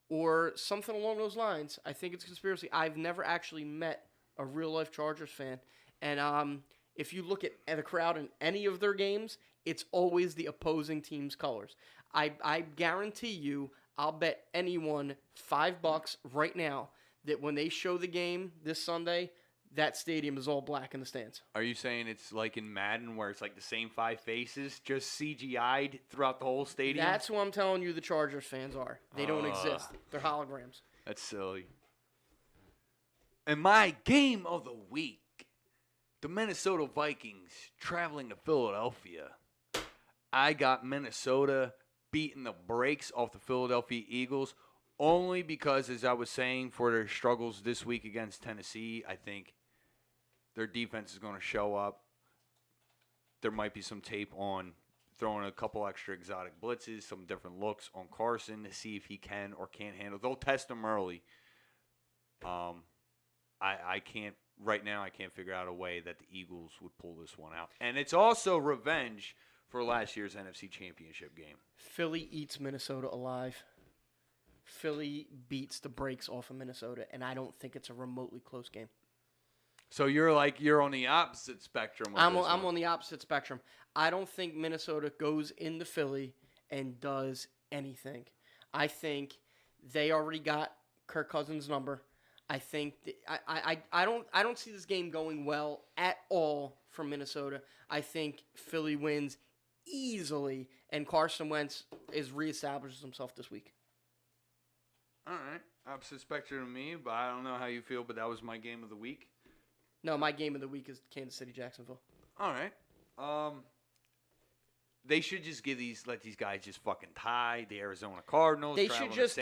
or something along those lines. I think it's conspiracy. I've never actually met a real-life Chargers fan. And if you look at the crowd in any of their games, it's always the opposing team's colors. I guarantee you, I'll bet anyone $5 right now that when they show the game this Sunday, that stadium is all black in the stands. Are you saying it's like in Madden where it's like the same 5 faces just CGI'd throughout the whole stadium? That's who I'm telling you the Chargers fans are. They don't exist. They're holograms. That's silly. And my game of the week, the Minnesota Vikings traveling to Philadelphia. I got Minnesota beating the brakes off the Philadelphia Eagles only because, as I was saying, for their struggles this week against Tennessee, I think their defense is going to show up. There might be some tape on throwing a couple extra exotic blitzes, some different looks on Carson to see if he can or can't handle. They'll test him early. I can't right now. I can't figure out a way that the Eagles would pull this one out, and it's also revenge for last year's NFC Championship game. Philly eats Minnesota alive. Philly beats the brakes off of Minnesota, and I don't think it's a remotely close game. So you're on the opposite spectrum. I'm on the opposite spectrum. I don't think Minnesota goes into Philly and does anything. I think they already got Kirk Cousins' number. I think I don't see this game going well at all from Minnesota. I think Philly wins easily, and Carson Wentz reestablishes himself this week. All right, opposite spectrum to me, but I don't know how you feel. But that was my game of the week. No, my game of the week is Kansas City, Jacksonville. All right. They should just let these guys just fucking tie the Arizona Cardinals. They should just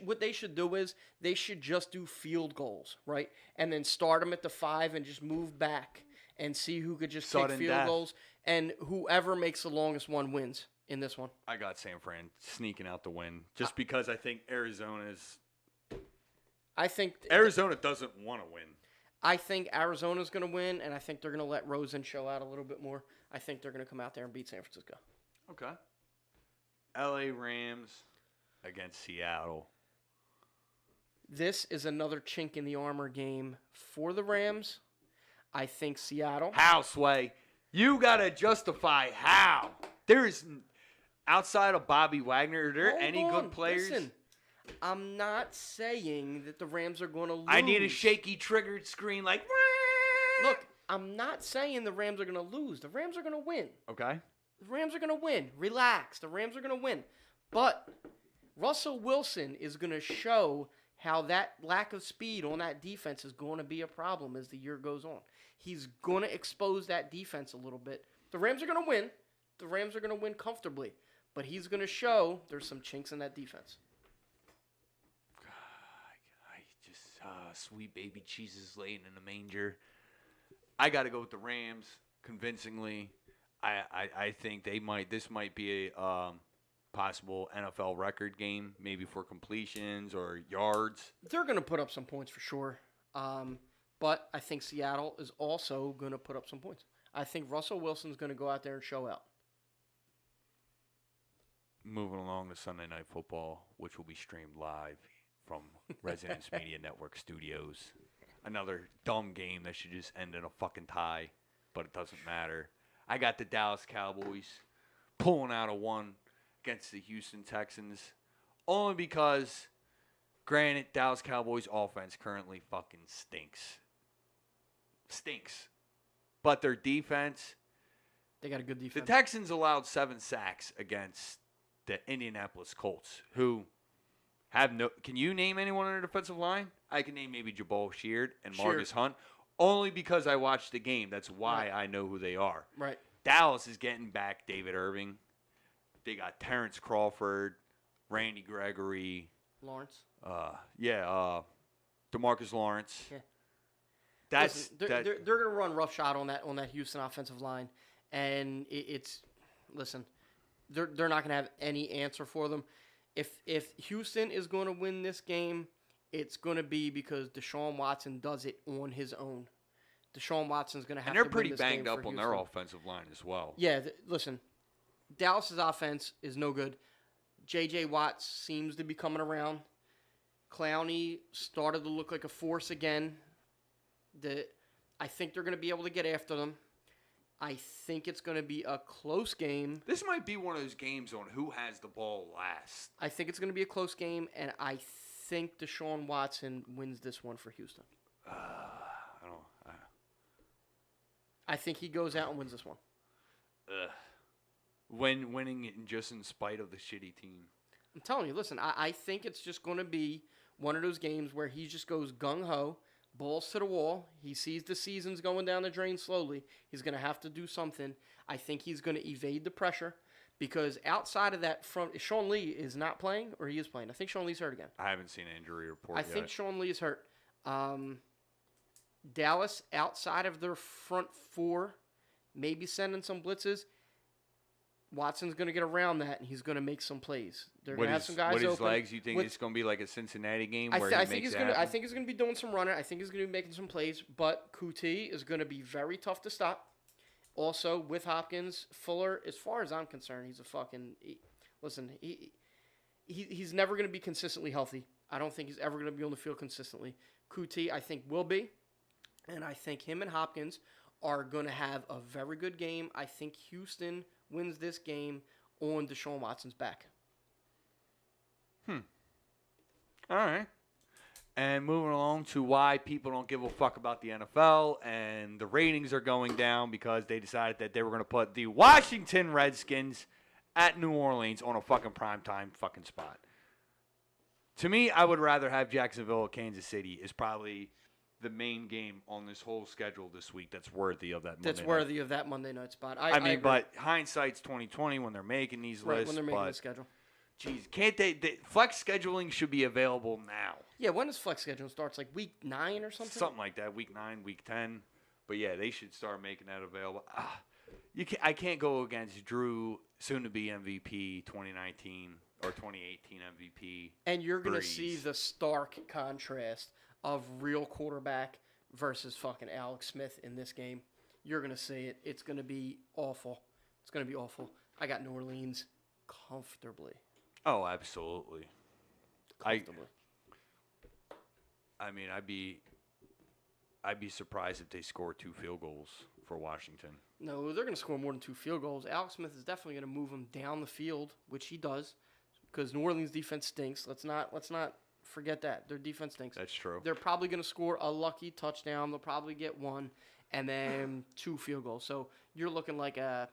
what they should do is they should just do field goals, right? And then start them at the 5 and just move back and see who could just take field goals. And whoever makes the longest one wins in this one. I got San Fran sneaking out the win just because I think Arizona doesn't want to win. I think Arizona's going to win, and I think they're going to let Rosen show out a little bit more. I think they're going to come out there and beat San Francisco. Okay. LA Rams against Seattle. This is another chink in the armor game for the Rams. I think Seattle. How, Sway? You got to justify how. There is, outside of Bobby Wagner, are there any good players? Listen. I'm not saying that the Rams are going to lose. I need a shaky triggered screen like. Look, I'm not saying the Rams are going to lose. The Rams are going to win. Okay. The Rams are going to win. Relax. The Rams are going to win. But Russell Wilson is going to show how that lack of speed on that defense is going to be a problem as the year goes on. He's going to expose that defense a little bit. The Rams are going to win. The Rams are going to win comfortably. But he's going to show there's some chinks in that defense. Sweet baby Jesus laying in the manger. I got to go with the Rams convincingly. I think this might be a possible NFL record game, maybe for completions or yards. They're going to put up some points for sure. But I think Seattle is also going to put up some points. I think Russell Wilson's going to go out there and show out. Moving along to Sunday Night Football, which will be streamed live from Residence Media Network Studios. Another dumb game that should just end in a fucking tie, but it doesn't matter. I got the Dallas Cowboys pulling out a one against the Houston Texans, only because, granted, Dallas Cowboys offense currently fucking stinks. But their defense, they got a good defense. The Texans allowed 7 sacks against the Indianapolis Colts, who have no. Can you name anyone on their defensive line? I can name maybe Jabal Sheard and Marcus Hunt, only because I watched the game. That's why I know who they are. Right. Dallas is getting back David Irving. They got Terrence Crawford, Randy Gregory, Lawrence. DeMarcus Lawrence. Yeah. They're going to run roughshod on that Houston offensive line, and they're not going to have any answer for them. If Houston is going to win this game, it's going to be because Deshaun Watson does it on his own. Deshaun Watson's going to have to win this game. And they're pretty banged up on their offensive line as well. Yeah, listen, Dallas's offense is no good. J.J. Watt seems to be coming around. Clowney started to look like a force again. I think they're going to be able to get after them. I think it's going to be a close game. This might be one of those games on who has the ball last. I think it's going to be a close game, and I think Deshaun Watson wins this one for Houston. I think he goes out and wins this one. Winning just in spite of the shitty team. I'm telling you, listen, I think it's just going to be one of those games where he just goes gung-ho, balls to the wall. He sees the season's going down the drain slowly. He's going to have to do something. I think he's going to evade the pressure because outside of that front, Sean Lee is not playing or he is playing. I think Sean Lee's hurt again. I haven't seen an injury report yet. I think Sean Lee is hurt. Dallas, outside of their front four, maybe sending some blitzes. Watson's going to get around that, and he's going to make some plays. They're going to have some guys open. With his legs, you think it's going to be like a Cincinnati game where I think he's going to be doing some running. I think he's going to be making some plays, but Kuti is going to be very tough to stop. Also, with Hopkins, Fuller, as far as I'm concerned, he's a fucking listen, he's never going to be consistently healthy. I don't think he's ever going to be on the field consistently. Kuti, I think, will be, and I think him and Hopkins are going to have a very good game. I think Houston wins this game on Deshaun Watson's back. All right. And moving along to why people don't give a fuck about the NFL and the ratings are going down because they decided that they were going to put the Washington Redskins at New Orleans on a fucking primetime fucking spot. To me, I would rather have Jacksonville or Kansas City is probably the main game on this whole schedule this week that's worthy of that Monday night. Of that Monday night spot. I mean, but hindsight's 2020 when they're making these lists. When they're making the schedule. Geez, can't they flex scheduling should be available now. Yeah, when does flex scheduling starts? Like week 9 or something? Something like that, week 9, week 10. But yeah, they should start making that available. I can't go against Drew, soon-to-be MVP 2019 or 2018 MVP. And you're going to see the stark contrast of real quarterback versus fucking Alex Smith in this game. You're going to see it. It's going to be awful. It's going to be awful. I got New Orleans comfortably. Oh, absolutely. Comfortably. I mean, I'd be surprised if they score 2 field goals for Washington. No, they're going to score more than 2 field goals. Alex Smith is definitely going to move them down the field, which he does, because New Orleans' defense stinks. Let's not forget that. Their defense stinks. That's true. They're probably going to score a lucky touchdown. They'll probably get 1, and then 2 field goals. So you're looking like a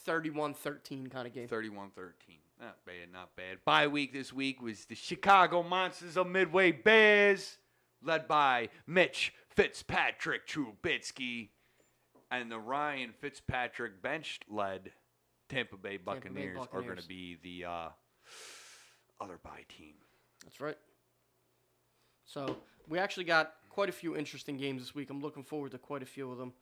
31-13 kind of game. 31-13. Not bad. Bye week this week was the Chicago Monsters of Midway Bears, led by Mitch Fitzpatrick Trubisky, and the Ryan Fitzpatrick bench-led Tampa Bay Buccaneers are going to be the other bye team. That's right. So we actually got quite a few interesting games this week. I'm looking forward to quite a few of them.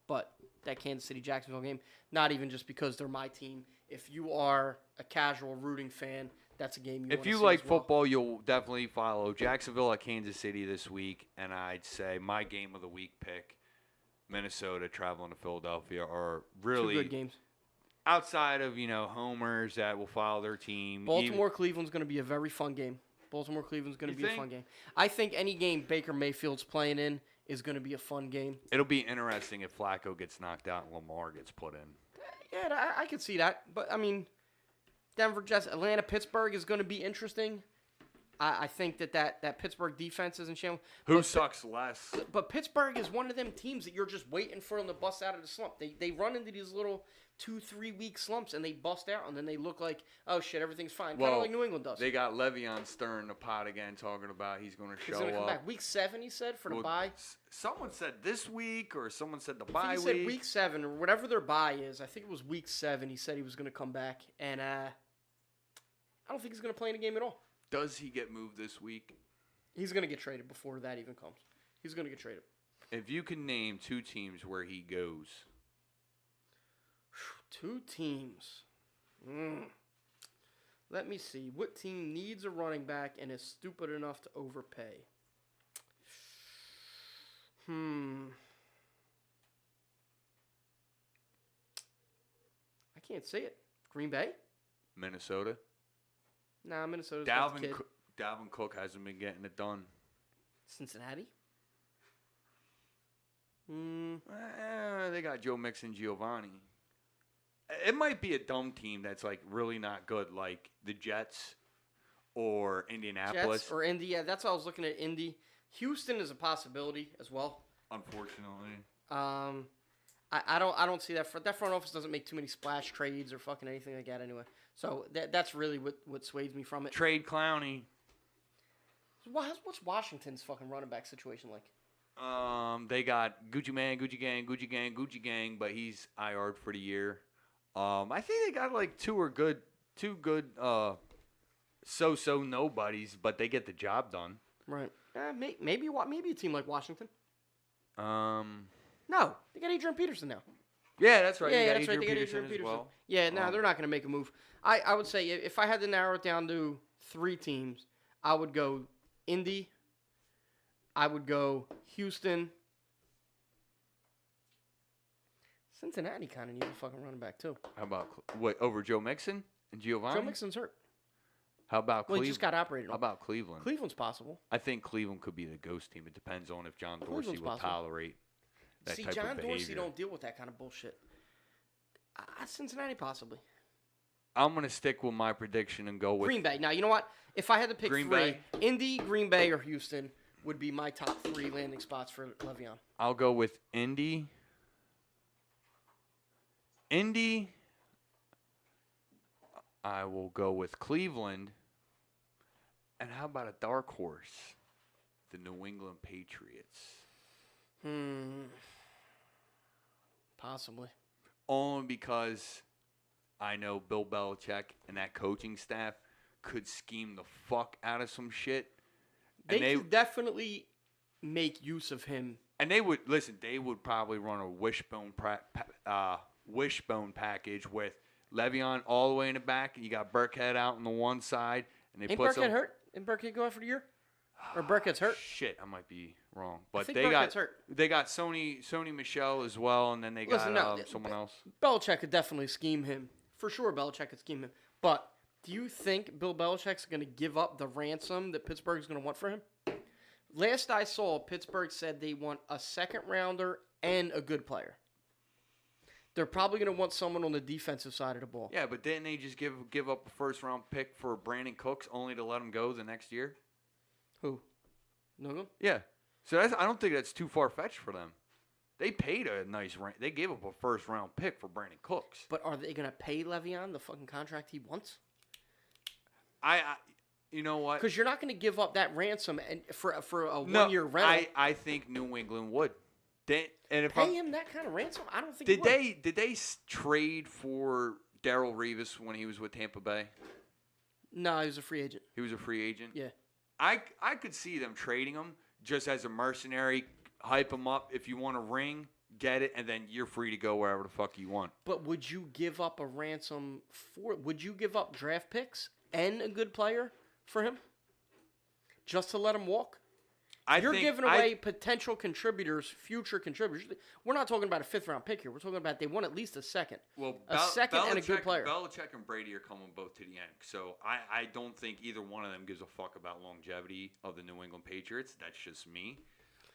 But that Kansas City-Jacksonville game, not even just because they're my team. If you are a casual rooting fan, that's a game you want to see. If you like football, you'll definitely follow Jacksonville at Kansas City this week. And I'd say my game of the week pick, Minnesota traveling to Philadelphia, are really 2 good games. Outside of, homers that will follow their team. Baltimore-Cleveland's going to be a very fun game. Baltimore-Cleveland's going to be a fun game. I think any game Baker Mayfield's playing in is going to be a fun game. It'll be interesting if Flacco gets knocked out and Lamar gets put in. Yeah, I could see that. But, I mean, Denver, Jets, Atlanta, Pittsburgh is going to be interesting. I think that Pittsburgh defense isn't showing. Who sucks less? But Pittsburgh is one of them teams that you're just waiting for them to bust out of the slump. They run into these little 2-3 week slumps and they bust out and then they look like, oh shit, everything's fine. Kind of like New England does. They got Le'Veon stirring the pot again, talking about he's going to show up. He's going to come back. Week 7, he said, for the bye. Someone said this week or someone said the bye week. He said week 7 or whatever their bye is. I think it was week 7. He said he was going to come back. And I don't think he's going to play in a game at all. Does he get moved this week? He's going to get traded before that even comes. He's going to get traded. If you can name 2 teams where he goes. 2 teams. Let me see. What team needs a running back and is stupid enough to overpay? I can't say it. Green Bay? Minnesota? Nah, Minnesota's got the kid. Dalvin Cook hasn't been getting it done. Cincinnati? They got Joe Mixon, Giovanni. It might be a dumb team that's like really not good, like the Jets or Indianapolis. Jets or Indy. Yeah, that's what I was looking at. Indy. Houston is a possibility as well. Unfortunately. I don't see that. That front office doesn't make too many splash trades or fucking anything like that anyway. So that's really what sways me from it. Trade Clowney. What's Washington's fucking running back situation like? They got Gucci Man, Gucci Gang, but he's IR'd for the year. I think they got like two good so nobodies, but they get the job done. Right. Maybe a team like Washington. No, they got Adrian Peterson now. Yeah, that's right. Yeah, that's right. They got Adrian Peterson. Well. Yeah, no, they're not going to make a move. I would say if I had to narrow it down to 3 teams, I would go Indy. I would go Houston. Cincinnati kind of needs a fucking running back too. How about over Joe Mixon and Giovanni? Joe Mixon's hurt. How about Cleveland? Well, he just got operated on. How about Cleveland? Cleveland's possible. I think Cleveland could be the ghost team. It depends on if John Dorsey will tolerate that type of behavior. John Dorsey don't deal with that kind of bullshit. Cincinnati possibly. I'm going to stick with my prediction and go with Green Bay. Now, you know what? If I had to pick Green 3, Bay? Indy, Green Bay, or Houston would be my top 3 landing spots for Le'Veon. I'll go with Indy. I will go with Cleveland. And how about a dark horse? The New England Patriots. Possibly. Only because I know Bill Belichick and that coaching staff could scheme the fuck out of some shit. They could definitely make use of him. And they would probably run a wishbone package with Le'Veon all the way in the back, and you got Burkhead out on the one side, and they Ain't put Burkhead hurt? Didn't Burkhead go out for the year? Or Burkhead's hurt? Shit, I might be wrong, but I think Burkhead's hurt. They got Sony Michel as well, and then they got someone else. Belichick could definitely scheme him for sure. Belichick could scheme him, but do you think Bill Belichick's going to give up the ransom that Pittsburgh's going to want for him? Last I saw, Pittsburgh said they want a second rounder and a good player. They're probably going to want someone on the defensive side of the ball. Yeah, but didn't they just give up a first-round pick for Brandon Cooks only to let him go the next year? Who? No? Yeah. So I don't think that's too far-fetched for them. They paid a nice rent. They gave up a first-round pick for Brandon Cooks. But are they going to pay Le'Veon the fucking contract he wants? You know what? Because you're not going to give up that ransom for a one-year rental. I think New England would. Pay him that kind of ransom? I don't think. Did they trade for Darrelle Revis when he was with Tampa Bay? No, he was a free agent. He was a free agent? Yeah. I could see them trading him just as a mercenary, hype him up. If you want a ring, get it, and then you're free to go wherever the fuck you want. But would you give up a ransom would you give up draft picks and a good player for him? Just to let him walk? You're giving away potential contributors, future contributors. We're not talking about a 5th-round pick here. We're talking about they want at least a second. Well, second and a good player. Belichick and Brady are coming both to the end. So I don't think either one of them gives a fuck about longevity of the New England Patriots. That's just me.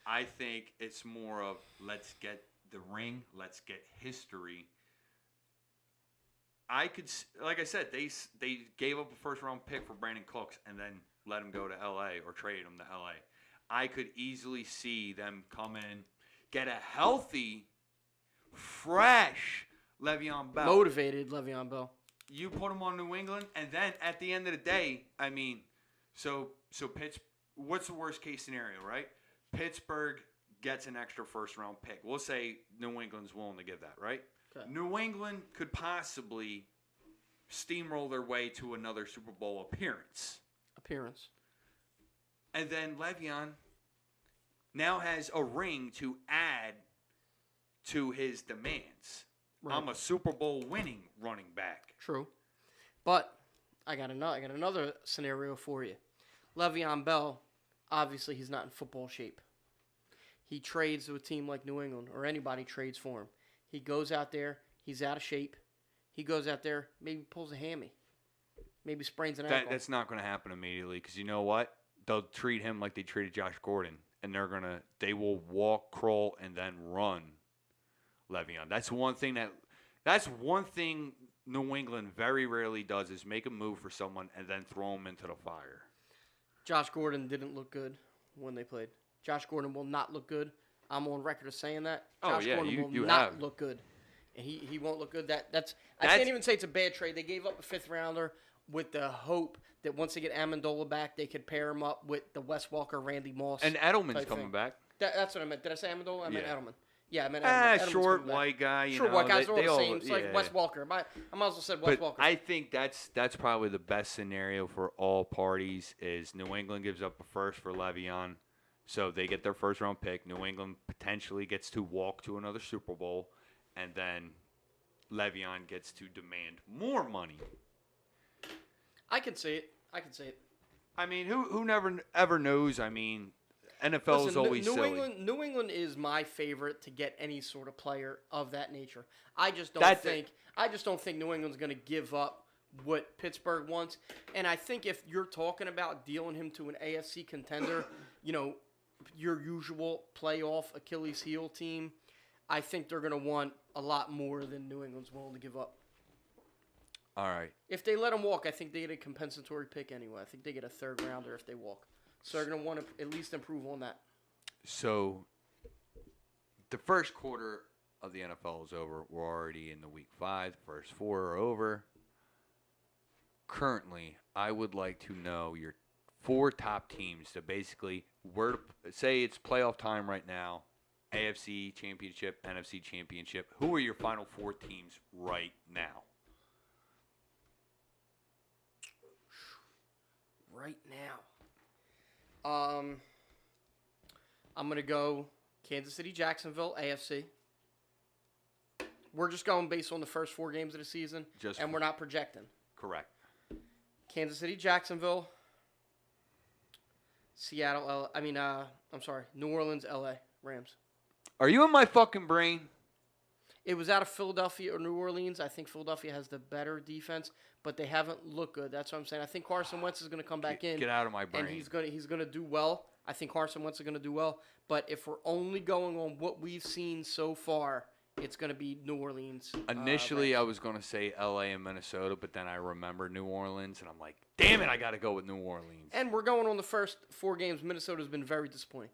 I think it's more of let's get the ring, let's get history. Like I said, they gave up a first-round pick for Brandon Cooks and then let him go to L.A. or trade him to L.A. I could easily see them come in, get a healthy, fresh Le'Veon Bell. Motivated Le'Veon Bell. You put him on New England, and then at the end of the day, I mean, so what's the worst case scenario, right? Pittsburgh gets an extra first-round pick. We'll say New England's willing to give that, right? Okay. New England could possibly steamroll their way to another Super Bowl appearance. And then Le'Veon now has a ring to add to his demands. Right. I'm a Super Bowl winning running back. True. But I got another scenario for you. Le'Veon Bell, obviously he's not in football shape. He trades to a team like New England, or anybody trades for him. He goes out there, he's out of shape. He goes out there, maybe pulls a hammy. maybe sprains an ankle. That's not going to happen immediately because you know what? They'll treat him like they treated Josh Gordon, and they will walk, crawl, and then run Le'Veon. That's one thing New England very rarely does is make a move for someone and then throw him into the fire. Josh Gordon didn't look good when they played. Josh Gordon will not look good. I'm on record of saying that. Josh Gordon will not look good. And he won't look good. I can't even say it's a bad trade. They gave up a 5th rounder with the hope that once they get Amendola back, they could pair him up with the Wes Walker, Randy Moss. And Edelman's coming back. That's what I meant. Did I say Amendola? I meant Edelman. Yeah, I meant Edelman. Short white guy. Short white guys are all the same. It's like Wes Walker. I might as well said Wes Walker. I think that's probably the best scenario for all parties is New England gives up a first for Le'Veon. So they get their first round pick. New England potentially gets to walk to another Super Bowl. And then Le'Veon gets to demand more money. I can see it. I mean, who never ever knows? I mean, NFL is always silly. New England is my favorite to get any sort of player of that nature. I just don't think New England's going to give up what Pittsburgh wants. And I think if you're talking about dealing him to an AFC contender, your usual playoff Achilles heel team, I think they're going to want a lot more than New England's willing to give up. All right. If they let him walk, I think they get a compensatory pick anyway. I think they get a 3rd rounder if they walk. So they're going to want to at least improve on that. So the first quarter of the NFL is over. We're already in the week 5. The first 4 are over. Currently, I would like to know your 4 top teams to basically say it's playoff time right now. AFC Championship, NFC Championship. Who are your final 4 teams right now? Right now. I'm going to go Kansas City, Jacksonville, AFC. We're just going based on the first 4 games of the season, and we're not projecting. Correct. Kansas City, Jacksonville, New Orleans, LA, Rams. Are you in my fucking brain? It was out of Philadelphia or New Orleans. I think Philadelphia has the better defense, but they haven't looked good. That's what I'm saying. I think Carson Wentz is going to come back in. Get out of my brain. And he's going to do well. I think Carson Wentz is going to do well. But if we're only going on what we've seen so far, it's going to be New Orleans. Initially, I was going to say LA and Minnesota, but then I remember New Orleans, and I'm like, damn it, I got to go with New Orleans. And we're going on the first 4 games. Minnesota's been very disappointing.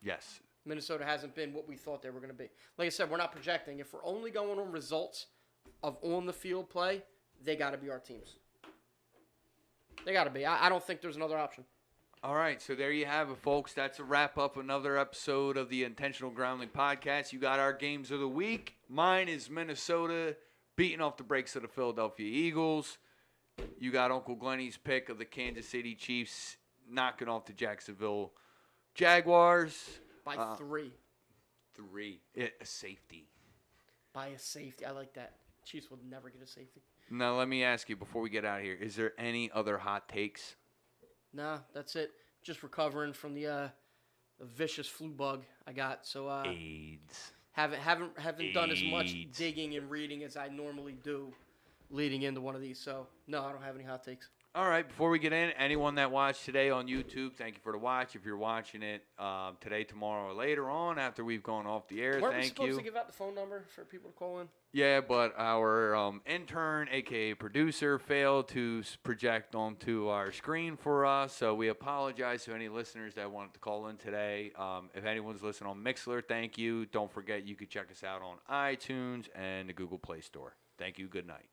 Yes. Minnesota hasn't been what we thought they were going to be. Like I said, we're not projecting. If we're only going on results of on-the-field play, they got to be our teams. They got to be. I don't think there's another option. All right, so there you have it, folks. That's a wrap-up another episode of the Intentional Grounding Podcast. You got our games of the week. Mine is Minnesota beating off the brakes of the Philadelphia Eagles. You got Uncle Glenny's pick of the Kansas City Chiefs knocking off the Jacksonville Jaguars. By 3. 3. A safety. By a safety. I like that. Chiefs will never get a safety. Now, let me ask you before we get out of here, is there any other hot takes? Nah, that's it. Just recovering from the vicious flu bug I got. So AIDS. Haven't done as much digging and reading as I normally do leading into one of these. So, no, I don't have any hot takes. All right, before we get in, anyone that watched today on YouTube, thank you for the watch. If you're watching it today, tomorrow, or later on after we've gone off the air, Weren't thank we supposed you. to give out the phone number for people to call in? Yeah, but our intern, a.k.a. producer, failed to project onto our screen for us, so we apologize to any listeners that wanted to call in today. If anyone's listening on Mixlr, thank you. Don't forget you could check us out on iTunes and the Google Play Store. Thank you. Good night.